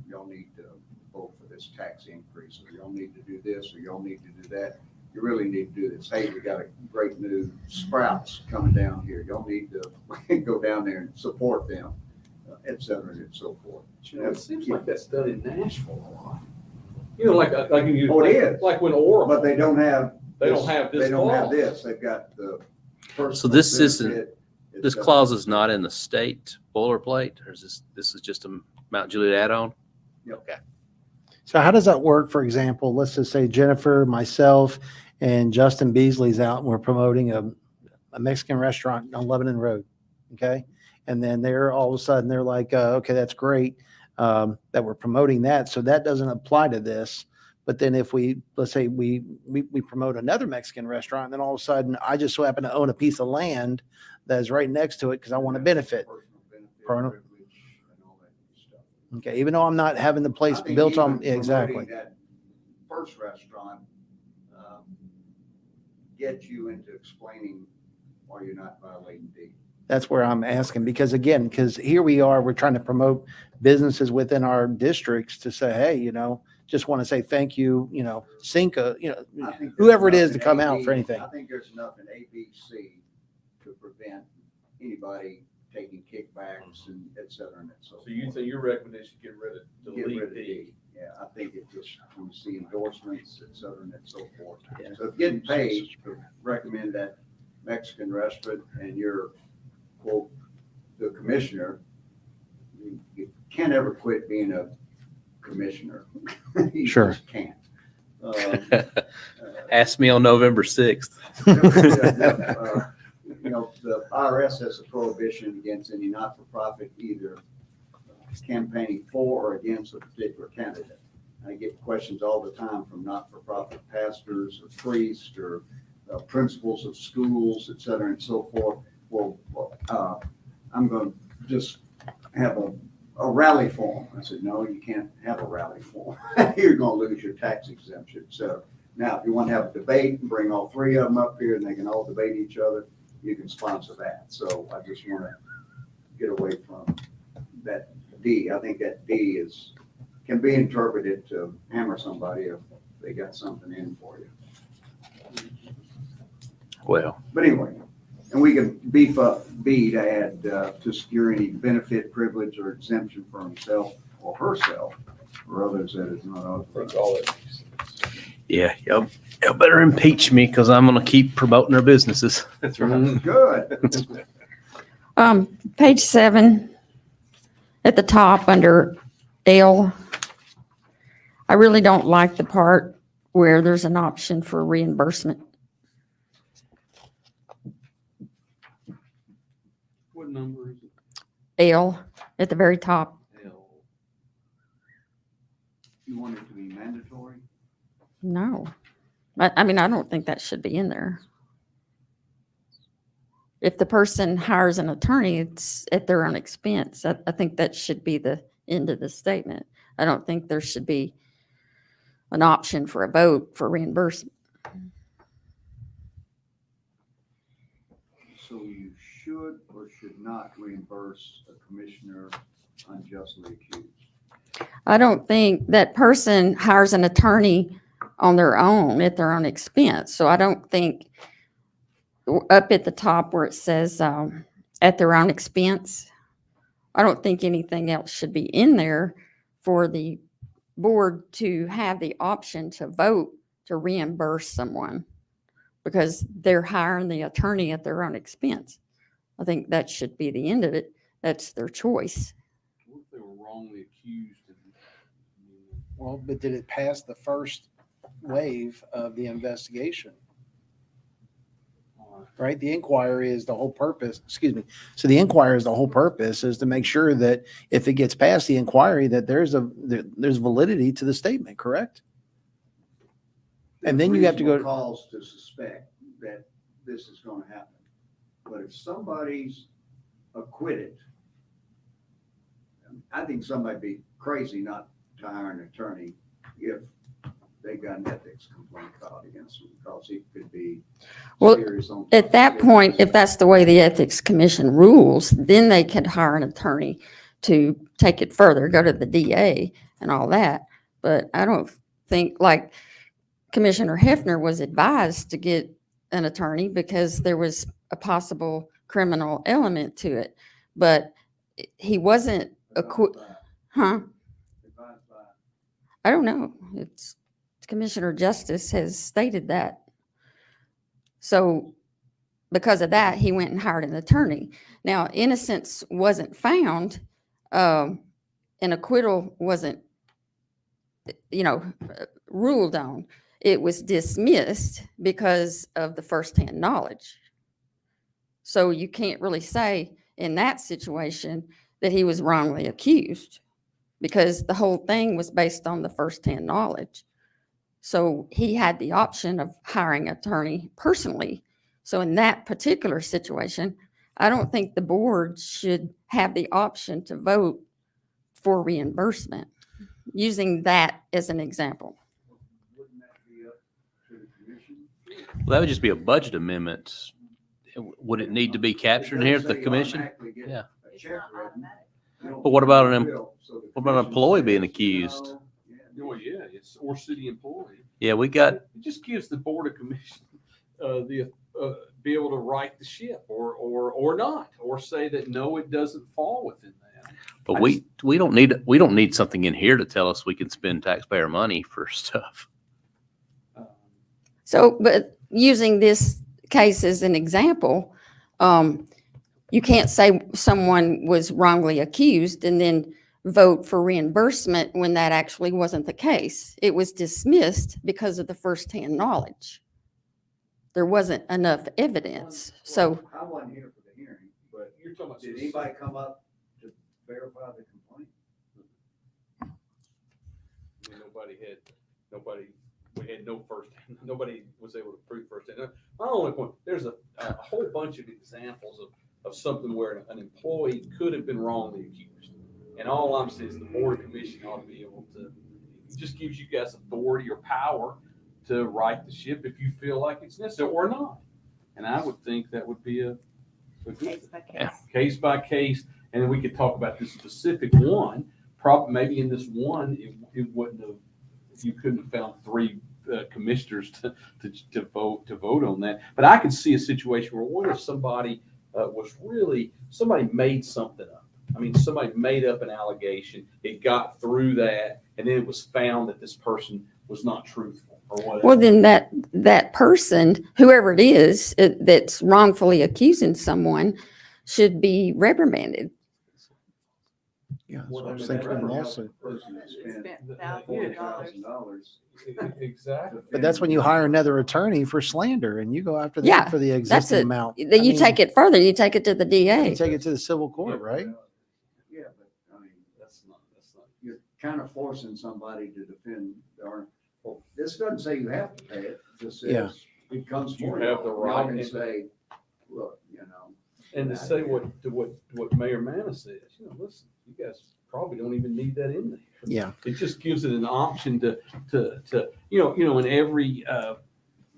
Y'all need to vote for this tax increase, or y'all need to do this, or y'all need to do that. You really need to do this. Hey, we got a great new Sprouts coming down here. Y'all need to go down there and support them, et cetera, and so forth. It seems like that's done in Nashville a lot. Like you, Oh, it is. like when Oracle. But they don't have. They don't have this They don't have clause. this. They've got the. So this isn't- benefit. This clause is not in the state boilerplate, or is this is just a Mount Juliet add-on? Okay. So how does that work? For example, let's just say Jennifer, myself, and Justin Beasley's out, and we're promoting a Mexican restaurant on Lebanon Road. Okay. And then they're all of a sudden they're like, okay, that's great that we're promoting that. So that doesn't apply to this. But then if let's say we promote another Mexican restaurant, and then all of a sudden I just so happen to own a piece of land that is right next to it because I want to benefit. Personal benefit, Personal. privilege, and all that good stuff. Okay. Even though I'm not having the place I think built on, even exactly. promoting that first restaurant, get you into explaining why you're not violating D. That's where I'm asking, because here we are, we're trying to promote businesses within our districts to say, hey, just want to say thank you, Cinca, I think there's whoever it enough is to in come A, out B- for anything. I think there's enough in A, B, C to prevent anybody taking kickbacks and et cetera and so forth. So you think your recommendation, get rid of, Get rid delete of D? D. Yeah, I think it just, when you see endorsements, et cetera and so forth. Yeah. So if getting paid to recommend that Mexican restaurant and you're, quote, the commissioner, you can't ever quit being a commissioner. You Sure. just can't. Ask me on November 6th. know, the IRS has a prohibition against any not-for-profit either campaigning for or against a particular candidate. I get questions all the time from not-for-profit pastors or priests or principals of schools, et cetera, and so forth. Well, I'm going to just have a rally form. I said, no, you can't have a rally form. You're going to lose your tax exemption. So now, if you want to have a debate and bring all three of them up here and they can all debate each other, you can sponsor that. So I just want to get away from that D. I think that D can be interpreted to hammer somebody if they got something in for you. Well, But anyway, and we can beef up B to add to secure any benefit, privilege, or exemption for himself or herself or others that is not authorized. yeah, y'all better impeach me because I'm going to keep promoting their businesses. That's right. Good. Page 7, at the top under L, I really don't like the part where there's an option for reimbursement. What number is it? L, at the very top. L. You want it to be mandatory? No. I mean, I don't think that should be in there. If the person hires an attorney, it's at their own expense. I think that should be the end of the statement. I don't think there should be an option for a vote for reimbursement. So you should or should not reimburse a commissioner unjustly accused? I don't think that person hires an attorney on their own at their own expense. So I don't think up at the top where it says at their own expense, I don't think anything else should be in there for the board to have the option to vote to reimburse someone because they're hiring the attorney at their own expense. I think that should be the end of it. That's their choice. What if they were wrongly accused? Well, but did it pass the first wave of the investigation? Right? The inquiry is the whole purpose, excuse me. So the inquiry is the whole purpose is to make sure that if it gets past the inquiry, that there's validity to the statement, correct? And then you have to go Reasonable cause to suspect that this is going to happen. But if somebody's acquitted, I think somebody'd be crazy not to hire an attorney if they got an ethics complaint filed against them because it could be Well, serious. On at that point, if that's the way the Ethics Commission rules, then they could hire an attorney to take it further, go to the DA and all that. But I don't think, like Commissioner Hefner was advised to get an attorney because there was a possible criminal element to it. But he wasn't, Advised by- huh? advised by- I don't know. It's Commissioner Justice has stated that. So because of that, he went and hired an attorney. Now, innocence wasn't found, an acquittal wasn't, ruled on. It was dismissed because of the firsthand knowledge. So you can't really say in that situation that he was wrongly accused because the whole thing was based on the firsthand knowledge. So he had the option of hiring an attorney personally. So in that particular situation, I don't think the board should have the option to vote for reimbursement, using that as an example. Wouldn't that be up to the commission? Well, that would just be a budget amendment. Would it need to be captured in here at the commission? Yeah. It's not automatic. But what about what about an employee being accused? Oh, yeah, it's, or city employee. Yeah, we got, It just gives the board of commission, be able to right the ship or not, or say that, no, it doesn't fall within that. but I we don't need something in here to tell us we can spend taxpayer money for stuff. So, but using this case as an example, you can't say someone was wrongly accused and then vote for reimbursement when that actually wasn't the case. It was dismissed because of the firsthand knowledge. there wasn't enough evidence. So I wasn't here for the hearing, but You're talking about. did anybody come up to verify the complaint? We had no first, nobody was able to prove first. My only point, there's a whole bunch of examples of something where an employee could have been wrongly accused. And all I'm saying is the board of commission ought to be able to, it just gives you guys authority or power to right the ship if you feel like it's necessary or not. And I would think that would be a good Case by case. Yeah. case by case, and then we could talk about this specific one. Probably maybe in this one, it wouldn't have, you couldn't have found three commissioners to vote on that. But I could see a situation where what if somebody somebody made something up. I mean, somebody made up an allegation. It got through that, and then it was found that this person was not truthful or whatever. well, then that person, whoever it is that's wrongfully accusing someone, should be reprimanded. Yeah, that's Well, what I was then thinking in that lawsuit. Person that spent Spent thousands of dollars. $4,000. Exactly. But that's when you hire another attorney for slander and you go after them Yeah, for the That's existing it. amount. Then you take it further. You take it to the DA. You take it to the civil court, right? Yeah, but I mean, That's not. you're kind of forcing somebody to defend their, well, this doesn't say you have to pay it. It just Yeah. says it comes You for have you. the Y'all right can and- say, look, you know. And to say what Mayor Manna says, listen, you guys probably don't even need that in there. Yeah. It just gives it an option to in every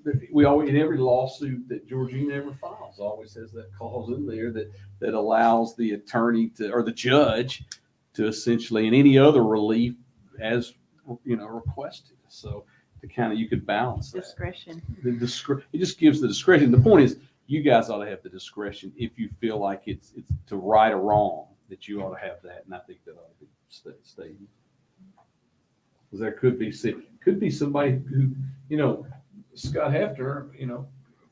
in every lawsuit that Georgina ever files always has that clause in there that allows the attorney or the judge to essentially, and any other relief as requested. So to kind of, you could balance that. Discretion. It just gives the discretion. The point is, you guys ought to have the discretion if you feel like it's to right or wrong, that you ought to have that, and I think that ought to be stated. Because there could be somebody who, Scott Hefner,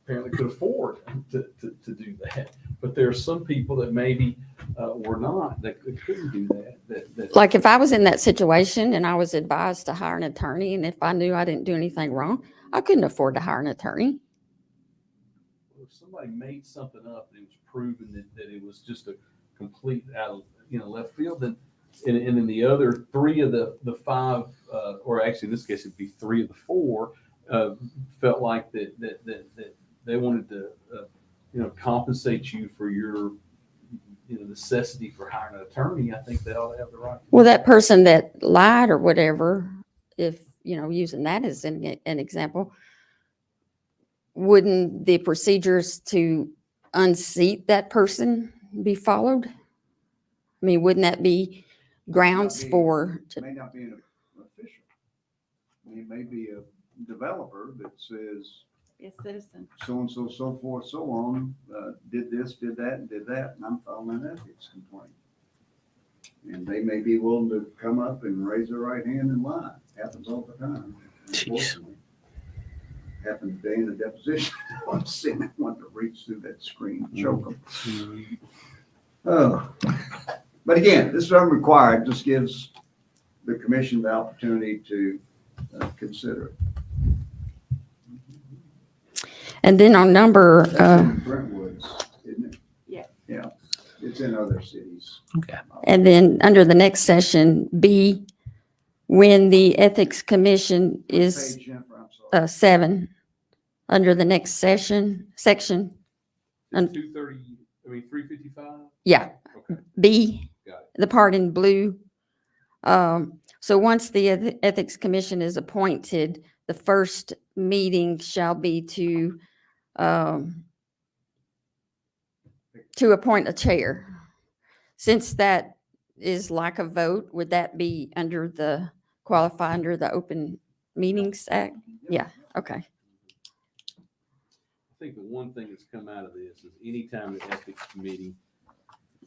apparently could afford to do that, but there are some people that maybe were not, that couldn't do that. Like if I was in that situation and I was advised to hire an attorney, and if I knew I didn't do anything wrong, I couldn't afford to hire an attorney. If somebody made something up and it was proven that it was just a complete out of left field, then and then the other three of the five, or actually in this case it'd be three of the four, felt like that they wanted to compensate you for your necessity for hiring an attorney. I think they ought to have the right. Well, that person that lied or whatever, if, using that as an example, wouldn't the procedures to unseat that person be followed? I mean, wouldn't that be grounds for? It may not be an official. It may be a developer that says, Yes, citizen. so-and-so, so forth, so on, did this, did that, and did that, and I'm filing an ethics complaint. And they may be willing to come up and raise their right hand and lie. Happens all the time. Jeez. Unfortunately. Happened today in the deposition. I'm sitting, I want to reach through that screen, and choke them. Oh. But again, this is unrequired, just gives the commission the opportunity to consider it. And then on number, That's in Brentwood's, isn't it? Yeah. Yeah, it's in other cities. Okay. and then under the next session, B, when the Ethics Commission is Page, Jennifer, I'm sorry. 7, under the next section, 355. yeah, Okay, B, got it. the part in blue. So once the Ethics Commission is appointed, the first meeting shall be to appoint a chair. Since that is like a vote, would that be qualify under the Open Meetings Act? Yeah, okay. I think the one thing that's come out of this is anytime the ethics committee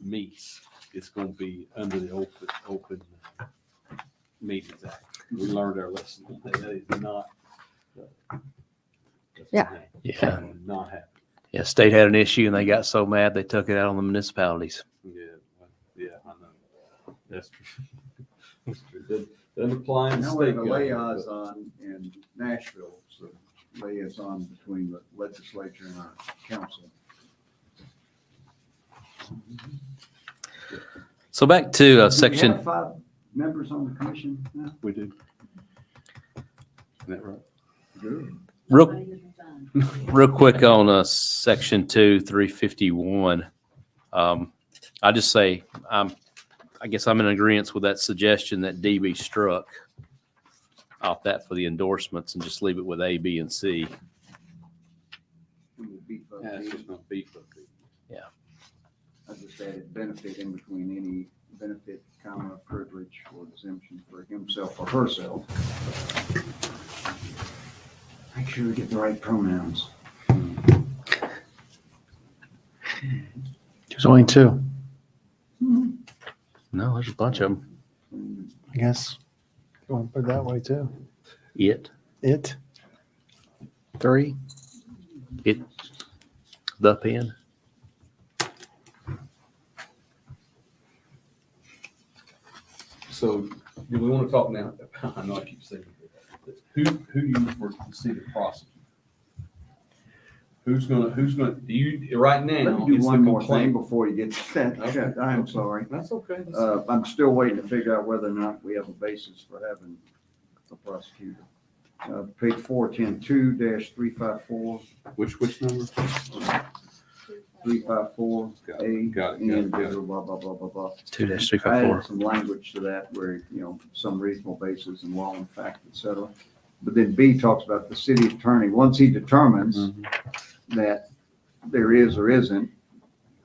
meets, it's going to be under the open meetings act. We learned our lesson. That is not. Yeah. Yeah. Not happen. Yeah, state had an issue and they got so mad they took it out on the municipalities. Yeah, I know. That's true. That's true. Doesn't apply in the Now we state have a government, liaison in Nashville, so liaison between the legislature and our council. So back to Do we section. have 5 members on the commission now? We do. Isn't that right? Good. Real quick on section 2, 351. I just say, I guess I'm in agreement with that suggestion that D be struck off that for the endorsements and just leave it with A, B, and C. We will beef up Yeah, it's these. just gonna be for the. I just added benefit in between any benefit, comma, privilege, or exemption for himself or herself. Make sure we get the right pronouns. There's only 2, No, there's a bunch of them. I guess. You want to put it that way too? It, It. 3. the pen. So do we want to talk now? I know I keep saying it. Who do you prefer to see the prosecutor? Who's gonna, do you, right now? Let me do it's the one more thing complaint- before you get to that. Okay. I'm sorry. That's okay. I'm still waiting to figure out whether or not we have a basis for having a prosecutor. Page 410-2-354, Which number? 354, Got A, it, got it. individual, blah, blah, blah, blah, blah. 2-354. I added some language to that where, some reasonable basis in law and fact, et cetera. But then B talks about the city attorney, once he determines that there is or isn't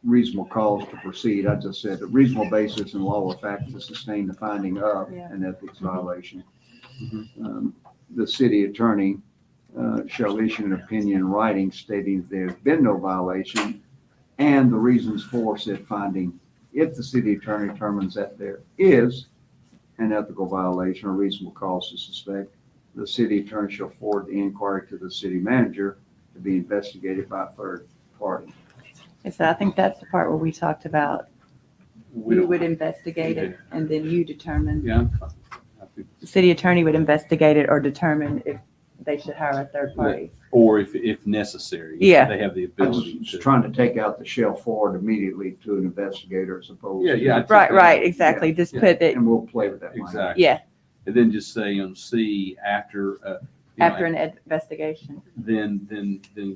reasonable cause to proceed, I just said a reasonable basis in law or fact to sustain the finding of Yeah. an ethics violation. Mhm. The city attorney shall issue an opinion in writing stating there's been no violation and the reasons for said finding. If the city attorney determines that there is an ethical violation or reasonable cause to suspect, the city attorney shall forward the inquiry to the city manager to be investigated by a third party. So I think that's the part where we talked about, We we don't- would investigate it and then you determine, Yeah, I'm fine. I think- the city attorney would investigate it or determine if they should hire a third party. Or if necessary. Yeah. They have the I ability was to. trying to take out the shall forward immediately to an investigator as opposed Yeah, to. yeah. I took Right, that. right, exactly. Just Yeah. put it, And we'll play with that. language. Exactly. yeah, And then just say on C, after, after an investigation. then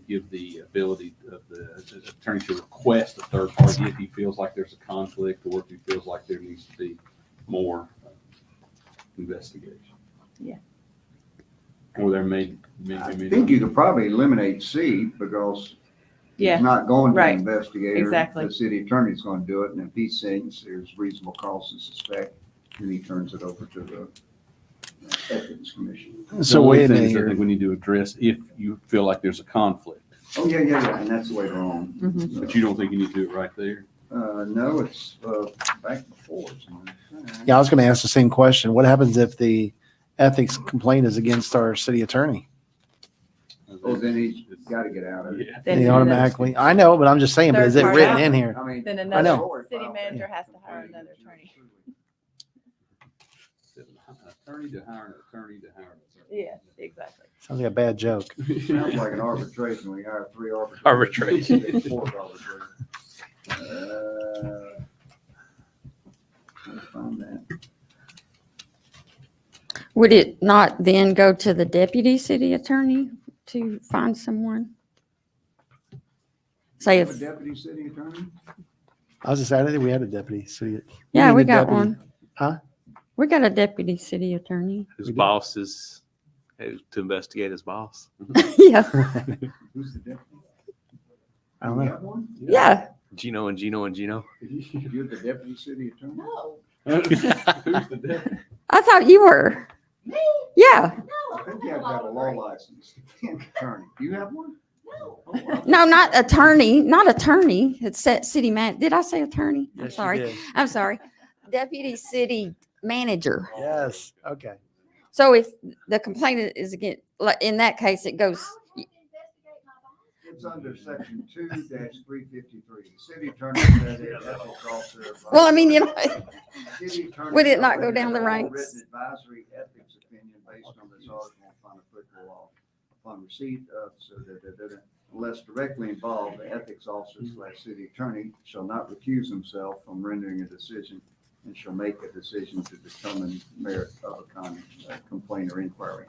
give the ability of the attorney to request a third party if he feels like there's a conflict or if he feels like there needs to be more investigation. Yeah. Or there may I be. think you could probably eliminate C because Yeah, he's not going to the right. investigator. Exactly. The city attorney's going to do it, and if he thinks there's reasonable cause to suspect, then he turns it over to the ethics commission. So wait a minute I here. think we need to address if you feel like there's a conflict, Oh, yeah, and that's later on. Mhm. but you don't think you need to do it right there. No, it's back before. Yeah, I was going to ask the same question. What happens if the ethics complaint is against our city attorney? Oh, then he's got to get out of it. Yeah. Then They the automatically, I know, but I'm just saying, but is it Third written party. in here? I mean. Then I know. another city manager has to hire another attorney. Attorney to hire an attorney to hire an attorney. Yes, exactly. Sounds like a bad joke. Sounds like an arbitration. We hire 3 arbitrators. Arbitration. 4 arbitrators. Let's find that. Would it not then go to the deputy city attorney to find someone? Say Have a if, deputy city attorney? I was just saying, we had a deputy city. yeah, need we a got deputy. one. Huh? We got a deputy city attorney. Whose We do. boss is to investigate his boss. Yeah, Who's the deputy? I don't You know. have one? yeah. Gino and Gino and Gino. You're the deputy city attorney? No, Who's the deputy? I thought you were. me? Yeah. I think you have to have a law license to be an attorney. Do you have one? No. Oh, wow. No, not attorney, not attorney. It's city man. Did I say attorney? I'm Yes, you sorry. did. I'm sorry. Deputy city manager. Yes, okay. So if the complaint is again, like in that case, it goes, It's under section 2-353. City attorney said it, ethics officer. well, I mean, you know, City attorney would it not shall go down the render all ranks? Written advisory ethics opinion based on this article upon applicable law. upon receipt of, unless directly involved, the ethics officer / city attorney shall not recuse himself from rendering a decision and shall make a decision to determine merit of a complaint or inquiry.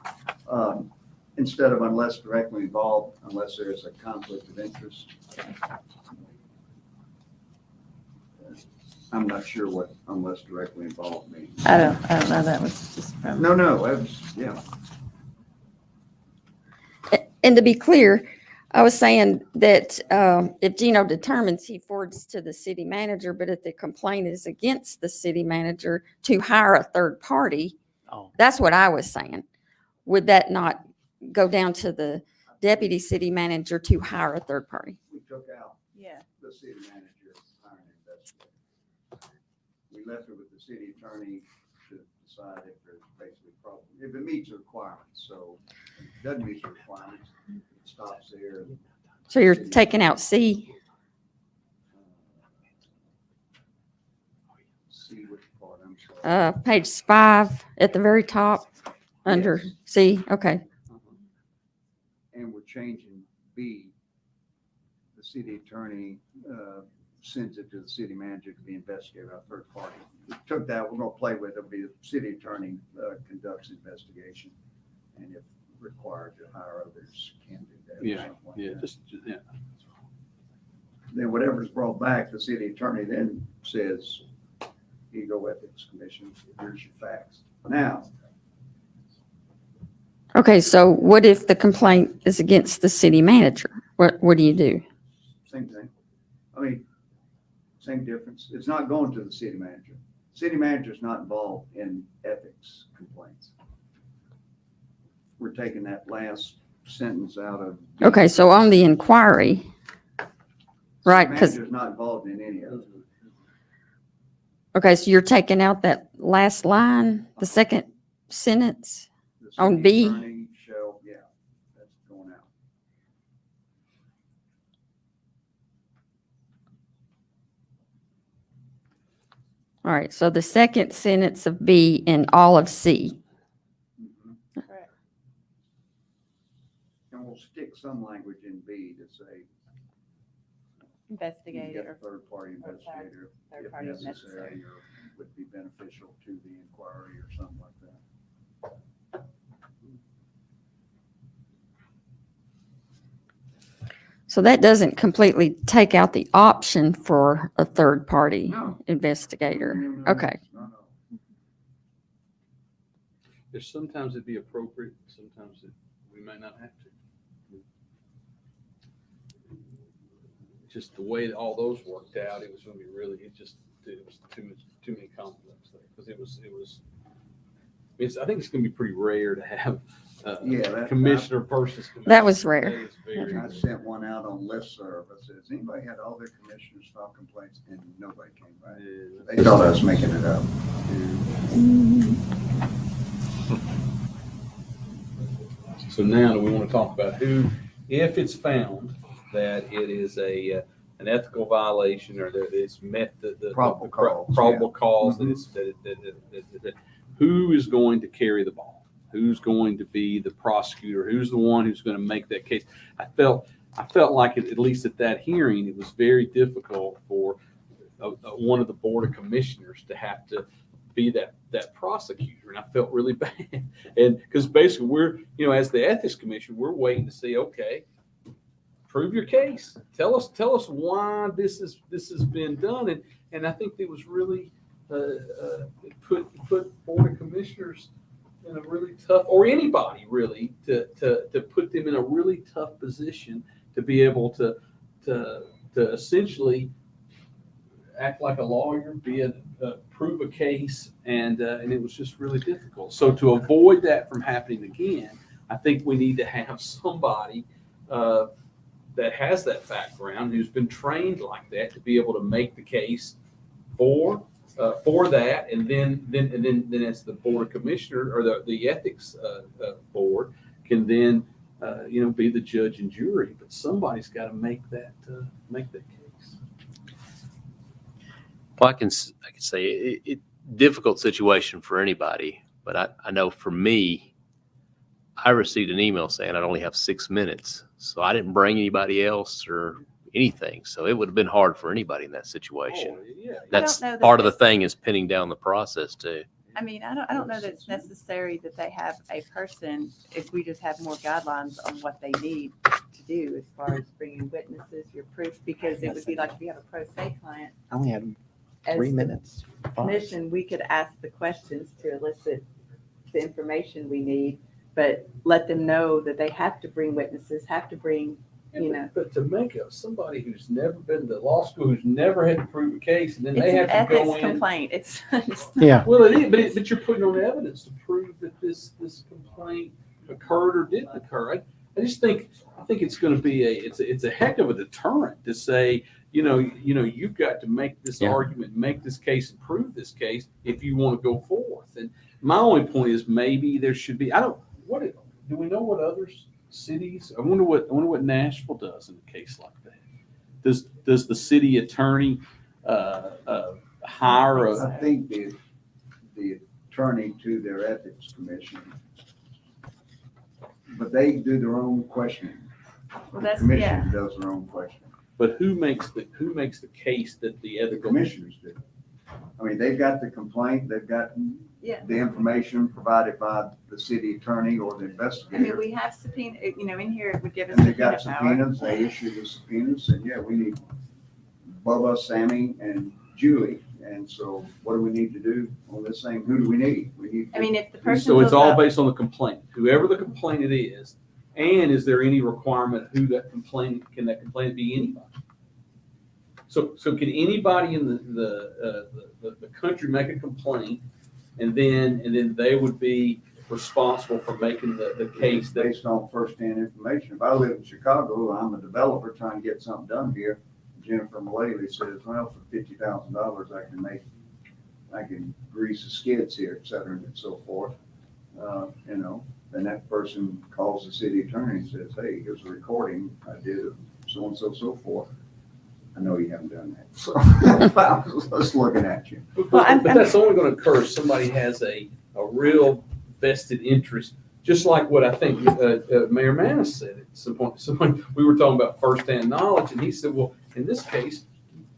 Instead of unless directly involved, unless there is a conflict of interest. I'm not sure what unless directly involved means. I don't know, that was just from. No, that was, yeah. And to be clear, I was saying that if Gino determines, he forwards to the city manager, but if the complaint is against the city manager, to hire a third party. Oh. That's what I was saying. Would that not go down to the deputy city manager to hire a third party? We took out Yeah. the city manager hiring an investigator. We left it with the city attorney to decide if there's basically a problem, if it meets the requirements. So if it doesn't meet the requirements, it stops there. So you're taking out C? See which part, I'm sorry. Page 5 at the very top, under Yes. C, okay. And we're changing B. The city attorney sends it to the city manager to be investigated by a third party. We took that, we're gonna play with it. It'll be the city attorney conducts investigation. And if required to hire others, can do that. or Yeah, something like yeah, that. yeah. Then whatever's brought back, the city attorney then says, here you go, ethics commission, here's your facts. Now, Okay, so what if the complaint is against the city manager? What do you do? same thing. I mean, same difference. It's not going to the city manager. City manager's not involved in ethics complaints. We're taking that last sentence out of. Okay, so on the inquiry, right, because, Manager's not involved in any of it. okay, so you're taking out that last line, the second sentence? The On city B? attorney shall, yeah, that's going out. All right, so the second sentence of B in all of C. Correct. And we'll stick some language in B to say. You Investigator. get a third-party investigator Third if party if necessary, or would be beneficial to the inquiry or something like that. So that doesn't completely take out the option for a third-party No. investigator. No. Okay, No. There's sometimes it'd be appropriate, sometimes we may not have to. Just the way that all those worked out, it was gonna be really, it was too many conflicts there, because I think it's gonna be pretty rare to have Yeah, that- commissioner versus commissioner. That was rare. That is very I rare. sent one out on listserv. I said, has anybody had all their commissioners file complaints? And nobody came back. Yeah. They thought I was making it up. So now do we want to talk about who, if it's found that it is an ethical violation or that it's met the Probable cause, probable cause, that Mhm. it's, that who is going to carry the ball? Who's going to be the prosecutor? Who's the one who's going to make that case? I felt like at least at that hearing, it was very difficult for one of the board of commissioners to have to be that prosecutor, and I felt really bad. And because basically we're, as the ethics commission, we're waiting to see, okay, prove your case. Tell us why this has been done. And I think it was really put board of commissioners in a really tough, or anybody really, to put them in a really tough position to be able to essentially act like a lawyer, prove a case, and it was just really difficult. So to avoid that from happening again, I think we need to have somebody that has that background, who's been trained like that, to be able to make the case for that, and then as the board commissioner or the ethics board can then be the judge and jury. But somebody's got to make that case. Well, I can say it difficult situation for anybody, but I know for me, I received an email saying I'd only have 6 minutes. So I didn't bring anybody else or anything. So it would have been hard for anybody in that situation. Oh, yeah. That's know that part of the that's- thing is pinning down the process too. I mean, I don't know that it's necessary that they have a person if we just have more guidelines on what they need to do as far as bringing witnesses, your proof, because it would be like if you have a pro se client. I only had As 3 the minutes. commission, we could ask the questions to elicit the information we need, but let them know that they have to bring witnesses, have to bring, you know. But to make up somebody who's never been to law school, who's never had to prove a case, and then It's they an have to go ethics in. complaint. It's Yeah. Well, it is, but you're putting on evidence to prove that this complaint occurred or didn't occur. I just think it's going to be it's a heck of a deterrent to say, you've got to make this Yeah. argument, make this case, and prove this case if you want to go forth. And my only point is maybe there should be. Do we know what other cities? I wonder what Nashville does in a case like that. Does the city attorney hire I think the attorney to their ethics commission, but they do their own questioning. Well, The that's, commission does their own questioning. But who makes the case that the The ethical commissioners do. I mean, they've got the complaint, they've got yeah. the information provided by the city attorney or the I mean, investigator. we have subpoena, in here, it would give us And they've got subpoena power. subpoenas, they issue the subpoenas, and yeah, we need Bubba, Sammy, and Julie. And so what do we need to do on this thing? Who do we need? We need. I mean, if the person. So it's fills all out- based on the complaint, whoever the complainant is, and is there any requirement can that complainant be anybody? So can anybody in the country make a complaint, and then they would be responsible for making the case that. Based on firsthand information. If I live in Chicago, I'm a developer trying to get something done here. Jennifer Mullally says, well, for $50,000, I can grease the skids here, et cetera, and so forth. Then that person calls the city attorney and says, hey, here's a recording I did of so-and-so, so forth. I know you haven't done that. So I was just looking at you. Well, I'm- But that's only going to occur if somebody has a real vested interest, just like what I think Mayor Manis said at some point. We were talking about firsthand knowledge, and he said, well, in this case,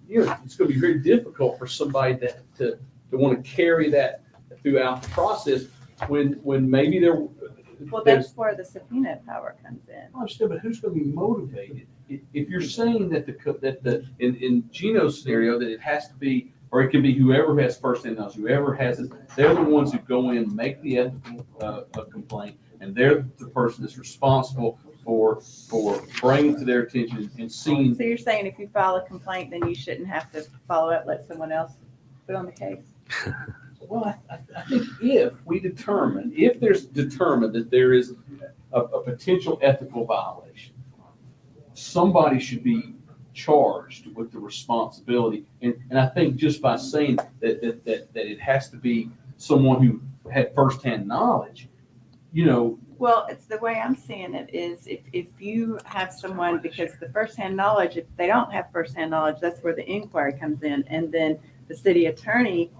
it's going to be very difficult for somebody to want to carry that throughout the process when maybe Well, there's. that's where the subpoena power comes in. I understand, but who's going to be motivated? If you're saying that in Gino's scenario, that it has to be, or it can be whoever has first-hand knowledge, whoever has it, they're the ones who go in, make the ethical complaint, and they're the person that's responsible for bringing to their attention and seeing. So you're saying if you file a complaint, then you shouldn't have to follow it, let someone else put on the case? Well, I think if there's determined that there is a potential ethical violation, somebody should be charged with the responsibility. And I think just by saying that it has to be someone who had firsthand knowledge, Well, it's the way I'm seeing it is if you have someone, because the firsthand knowledge, if they don't have firsthand knowledge, that's where the inquiry comes in. And then the city attorney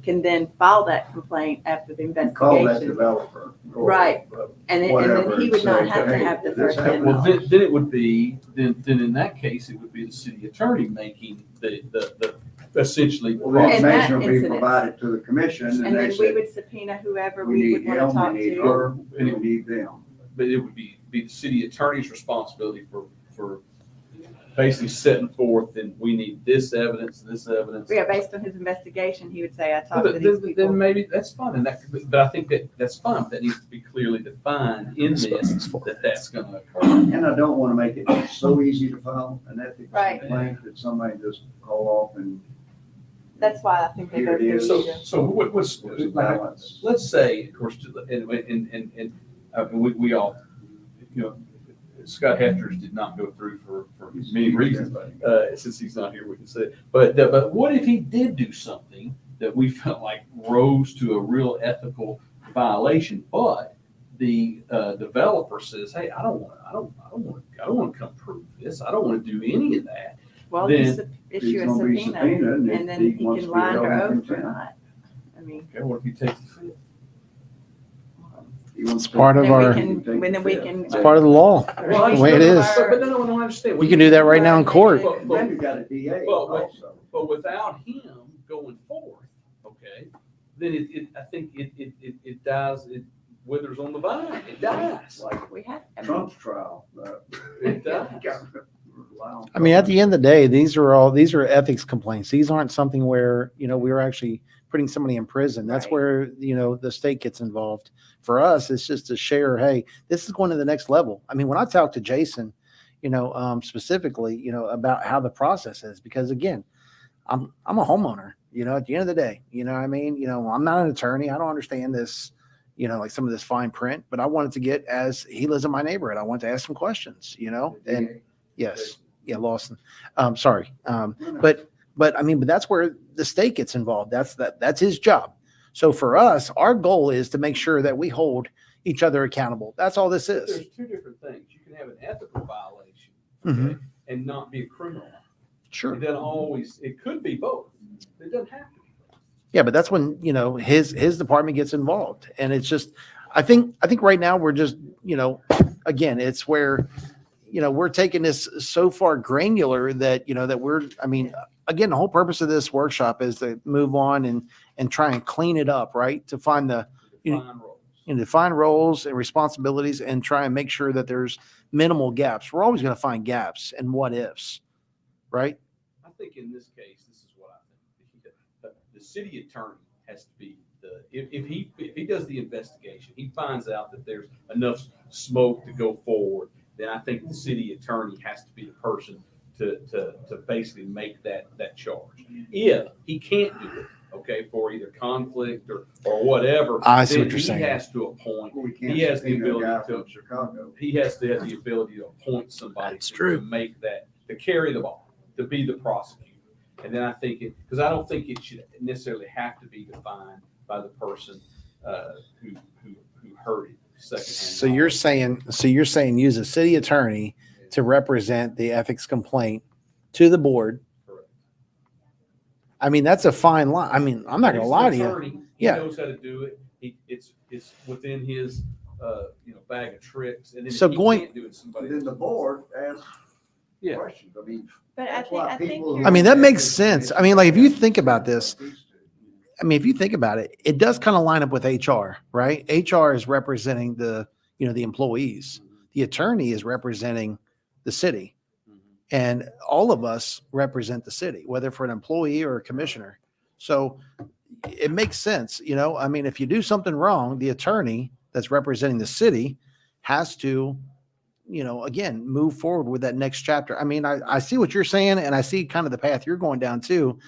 can then file that complaint after the Call that investigation. developer. or Right. And then whatever, he would not say, have to hey, have the this firsthand happened. well, knowledge. then it would be, then in that case, it would be the city attorney making the essentially. Well, the In that information will be incident. provided to the commission, And and then they we say, would subpoena whoever we we would need want to him, talk we need to. her, and we need them. But it would be the city attorney's responsibility for basically setting forth, and we need this evidence. Yeah, based on his investigation, he would say, I Well, talked to these Then people. maybe that's fine, but I think that's fine. That needs to be clearly defined in this, that's going to occur. And I don't want to make it so easy to file an ethics Right. complaint that somebody just call off and That's why I think they Here go it through is. legal. So what's there's a like, balance. let's say, of course, we all, Scott Hefner's did not go through for many reasons. Since he's not here, we can say it. But what if he did do something that we felt like rose to a real ethical violation, but the developer says, hey, I don't want to come prove this. I don't want to do any of that. Well, then you issue He's a gonna be subpoena, subpoenaed, and then if he wants can to be lie held under in oath or contempt. not. I mean, Okay, what if he takes the fifth? It's part of Then we our, can, then we can. it's part of the law. Well, The way it is. But no, I understand. You can do that right now in court. Then you got a DA But with- also. But without him going forth, okay, then I think it dies, it withers on the vine, it dies. Like We have, I mean, Trump's trial. It does. I mean, at the end of the day, these are ethics complaints. These aren't something where, we're actually putting somebody in prison. That's Right. where, the state gets involved. For us, it's just to share, hey, this is going to the next level. I mean, when I talk to Jason, specifically, about how the process is, because again, I'm a homeowner, at the end of the day, what I mean? I'm not an attorney. I don't understand this, like some of this fine print, but I wanted to get, as he lives in my neighborhood, I wanted to ask some questions, and yes. Yeah, Lawson. Sorry. But I mean, but that's where the state gets involved. That's his job. So for us, our goal is to make sure that we hold each other accountable. That's all this is. There's two different things. You can have an ethical violation, Mhm. okay, and not be a criminal. Sure. It doesn't always, it could be both. It doesn't have to be both. Yeah, but that's when, his department gets involved. And it's just, I think right now we're just, again, it's where, we're taking this so far granular that, that we're, I mean, again, the whole purpose of this workshop is to move on and try and clean it up, right? To find the, Define roles. define roles and responsibilities and try and make sure that there's minimal gaps. We're always going to find gaps and what ifs, right? I think in this case, this is what I think. The city attorney has to be if he does the investigation, he finds out that there's enough smoke to go forward, then I think the city attorney has to be the person to basically make that charge. If he can't do it, okay, for either conflict or whatever, I see then what you're saying. he has to appoint. We can't He has the subpoena a ability guy to. from Chicago. He has to have the ability to appoint somebody That's to true. make that, to carry the ball, to be the prosecutor. And then I think because I don't think it should necessarily have to be defined by the person who heard it secondhand. So you're saying use a city attorney to represent the ethics complaint to the board. Correct. I mean, that's a fine line. I mean, I'm not going to lie to you. Attorney, he Yeah. knows how to do it. It's within his bag of tricks. And then So if he going- can't do it, But somebody then else. the board asks Yeah. questions. I mean, but I that's think, why I think. people. you're- I mean, that makes sense. I mean, like if you think about this, I mean, if you think about it, it does kind of line up with HR, right? HR is representing the employees. The attorney is representing the city. And all of us represent the city, whether for an employee or a commissioner. So it makes sense, I mean, if you do something wrong, the attorney that's representing the city has to, again, move forward with that next chapter. I mean, I see what you're saying and I see kind of the path you're going down too.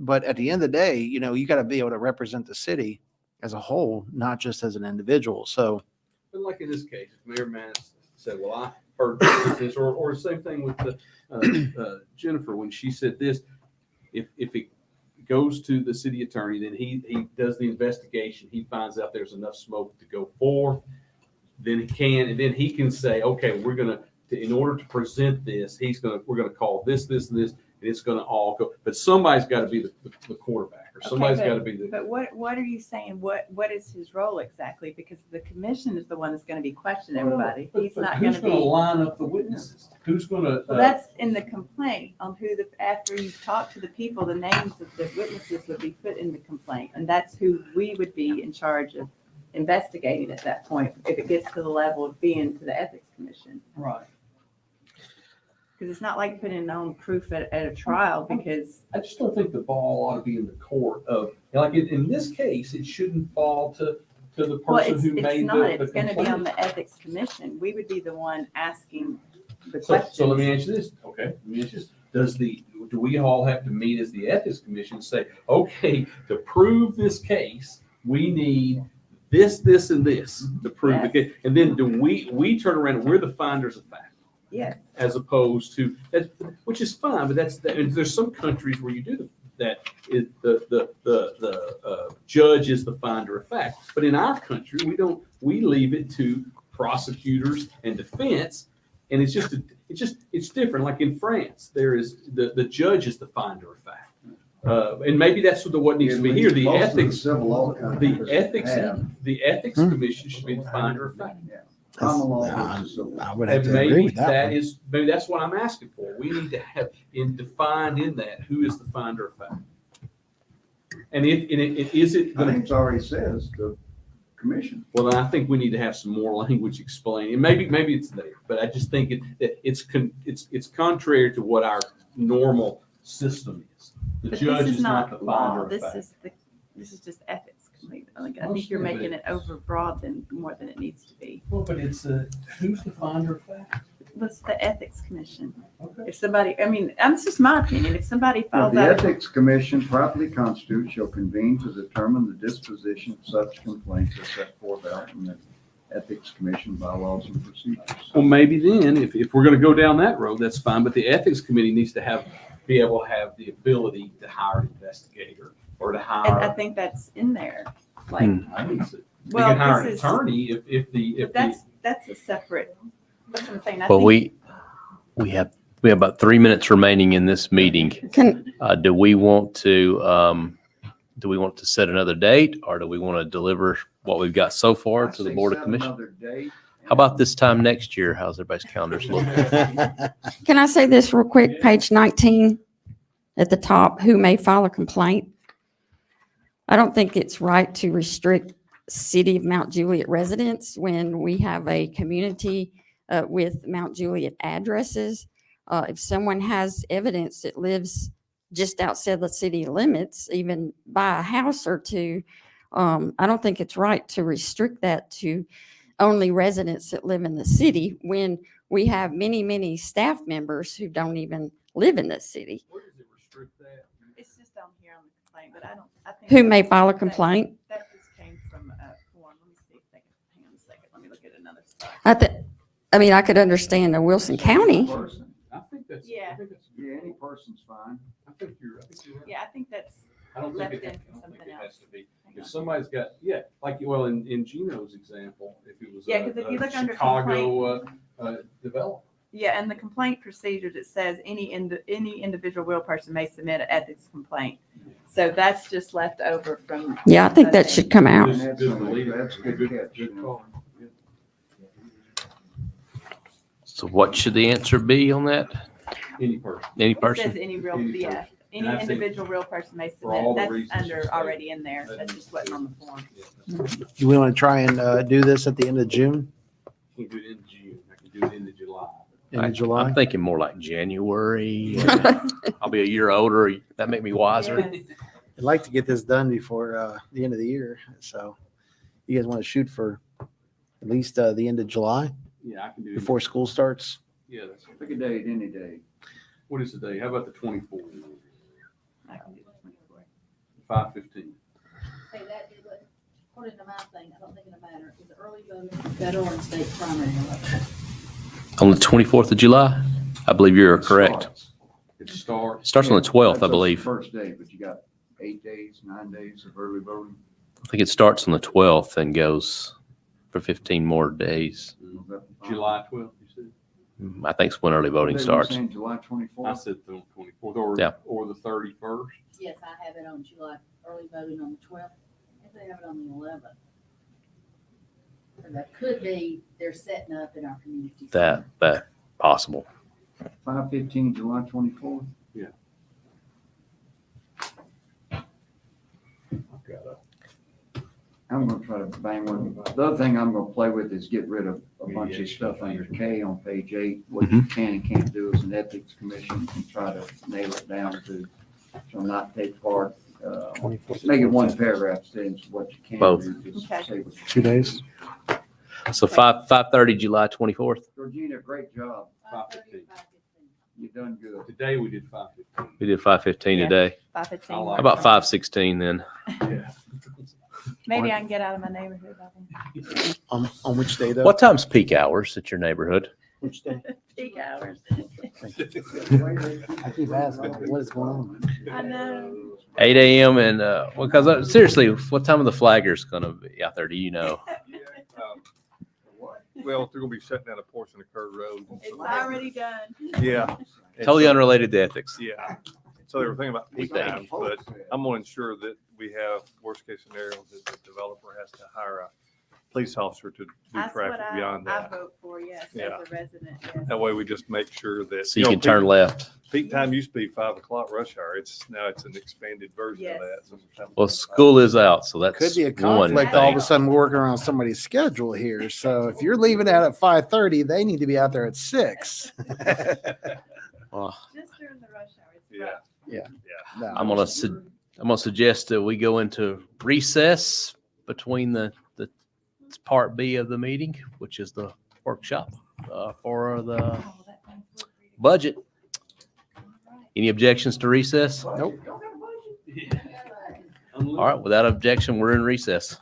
But at the end of the day, you got to be able to represent the city as a whole, not just as an individual. So, But like in this case, Mayor Manis said, well, I heard this, or the same thing with Jennifer, when she said this, if it goes to the city attorney, then he does the investigation, he finds out there's enough smoke to go forth, then he can say, okay, in order to present this, we're gonna call this, and this, and it's gonna all go, but somebody's gotta be the quarterback, or somebody's gotta be the. But what are you saying? What is his role exactly? Because the commission is the one that's gonna be questioning everybody. But He's not who's gonna be. line up the witnesses? Who's gonna? Well, that's in the complaint on after you talk to the people, the names of the witnesses would be put in the complaint. And that's who we would be in charge of investigating at that point, if it gets to the level of being to the ethics commission. Right. Because it's not like putting on proof at a trial because, I just don't think the ball ought to be in the court of, like in this case, it shouldn't fall to the well, person it's who made not. the It's gonna be on complaint. the ethics commission. We would be the one asking the So let questions. me answer this, okay? Let me answer this. Do we all have to meet as the ethics commission and say, okay, to prove this case, we need this, and this to prove the case? And then we turn around and we're the finders of fact. Yeah. As opposed to, which is fine, but there's some countries where you do that. The judge is the finder of fact. But in our country, we leave it to prosecutors and defense. And it's different. Like in France, there is the judge is the finder of fact. And maybe that's what needs to be here. The Most of ethics, Civil law countries the ethics commission should be the finder of fact. Yeah. Common law I versus civil law. would have And to agree maybe with that one. maybe that's what I'm asking for. We need to have defined in that, who is the finder of fact? And is it I gonna, think it already says the commission. well, then I think we need to have some more language explaining. And maybe it's there, but I just think it's contrary to what our normal system is. The But judge this is not the law. finder of This fact. is this is just ethics. I think you're making it overbroad more than it needs to be. Well, but it's who's the finder of fact? What's the ethics commission? Okay. If somebody, I mean, this is my opinion. If somebody files The out, ethics commission properly constituted shall convene to determine the disposition of such complaints as set forth out in the ethics commission bylaws and procedures. Well, maybe then, if we're gonna go down that road, that's fine, but the ethics committee needs to be able to have the ability to hire an investigator or to and I hire. think that's in there. Like, I think so. We well, can hire an this is- attorney if but that's a separate. That's what I'm saying. I Well, think we have about 3 minutes remaining in this meeting. Can, Do we want to set another date, or do we want to deliver what we've got so far I to the say Board of set Commissioners? another date. How about this time next year? How's everybody's calendars look? can I say this real quick? Page 19 at the top, who may file a complaint? I don't think it's right to restrict City of Mount Juliet residents when we have a community with Mount Juliet addresses. If someone has evidence that lives just outside the city limits, even by a house or two, I don't think it's right to restrict that to only residents that live in the city when we have many, many staff members who don't even live in the city. Where does it restrict that? it's just down here on the complaint, but I think. Who may file a that- complaint? That just came from a form. Let me see if they can, hang on a second. Let me look at another spot. I mean, I could understand a Wilson County. Person. I think that's. Yeah. I think that's. Yeah, any person's fine. I think you're right. Yeah, I think that's I don't left think in it, from I don't think something it has else. to be. Hang If on. somebody's got, yeah, like, well, in Gino's example, if it was Yeah, 'cause if you look under Chicago, developer. Yeah, and the complaint procedures, it says any individual real person may submit an ethics complaint. So that's just left over from. Yeah, I think that should come out. Just That's good only- leader. that's a good catch, Good you know. call. So what should the answer be on that? Any person. Any It says person? any real, Any yeah, person. any And I think individual real person may for all submit. the That's reasons you under, stated, already in there. That just wasn't on the form. Do we want to try and do this at the end of June, Can do it in June. I can do it in July. end of July? I'm thinking more like January. I'll be a year older. That make me wiser. Yes. I'd like to get this done before the end of the year. So you guys want to shoot for at least the end of July Yeah, I can do it. before school starts? Yeah, that's, Pick a date, any day. what is the day? How about the 24th? I can do the 24th. 5:15. Say that, according to my thing, I don't think it'll matter, is early voting federal and state primary election? On the 24th of July, I believe you're correct. Starts. It starts. It starts on the 12th, I That's the believe. First day, but you got 8 days, 9 days of early voting. I think it starts on the 12th and goes for 15 more days. July 12th, you said? I think it's when early voting starts. July I 24th. said the 24th Yeah. or the 31st. Yes, I have it on July, early voting on the 12th, if they have it on the 11th. So that could be, they're setting up in our community. center. That possible. 5:15, July 24th. I've got a- I'm gonna try to bang one. The other thing I'm gonna play with is get rid of a bunch of Mediation. stuff under K on page 8. What you can and can't do as an ethics commission and try to nail it down to, shall not take part. Make it one paragraph saying what you can Both. do. Just Okay. say what- 2 days? So 5:30, July 24th. Georgina, great job. 5:15. 5:15. You've done good. Today we did 5:15. We did 5:15 Yeah. today. 5:15. I How like about 5:16 then? Yeah. Maybe I can get out of my neighborhood by then. On which day though? What time's peak hours at your neighborhood? Which day? Peak hours. I keep asking, what is going on? I know. 8 a.m. and, because seriously, what time are the flaggers going to be out there? Do you know? Well, they're gonna be shutting down a portion of Kerr Road. It's already done. Yeah. Totally unrelated to ethics. Yeah. So they were thinking about peak Weekday. times, but I'm gonna ensure that we have worst case scenario that the developer has to hire a police officer to do That's what traffic beyond I that. vote for, yes, as Yeah. a resident, yes. That way we just make sure that. So you know, can turn left. Peak time used to be 5 o'clock rush hour. Now it's an expanded version of Yes. that. Sometimes Well, it's school is out, so that's Could be a one conflict. All of a thing. sudden, we're working around somebody's schedule here. So if you're leaving out at 5:30, they need to be out there at 6. Well, Just during the rush hour, it's Yeah. rough. No. I'm gonna suggest that we go into recess between the part B of the meeting, which is the workshop for the Oh, that thing's good for you to- budget. All right. Any objections to recess? Nope. All right, without objection, we're in recess.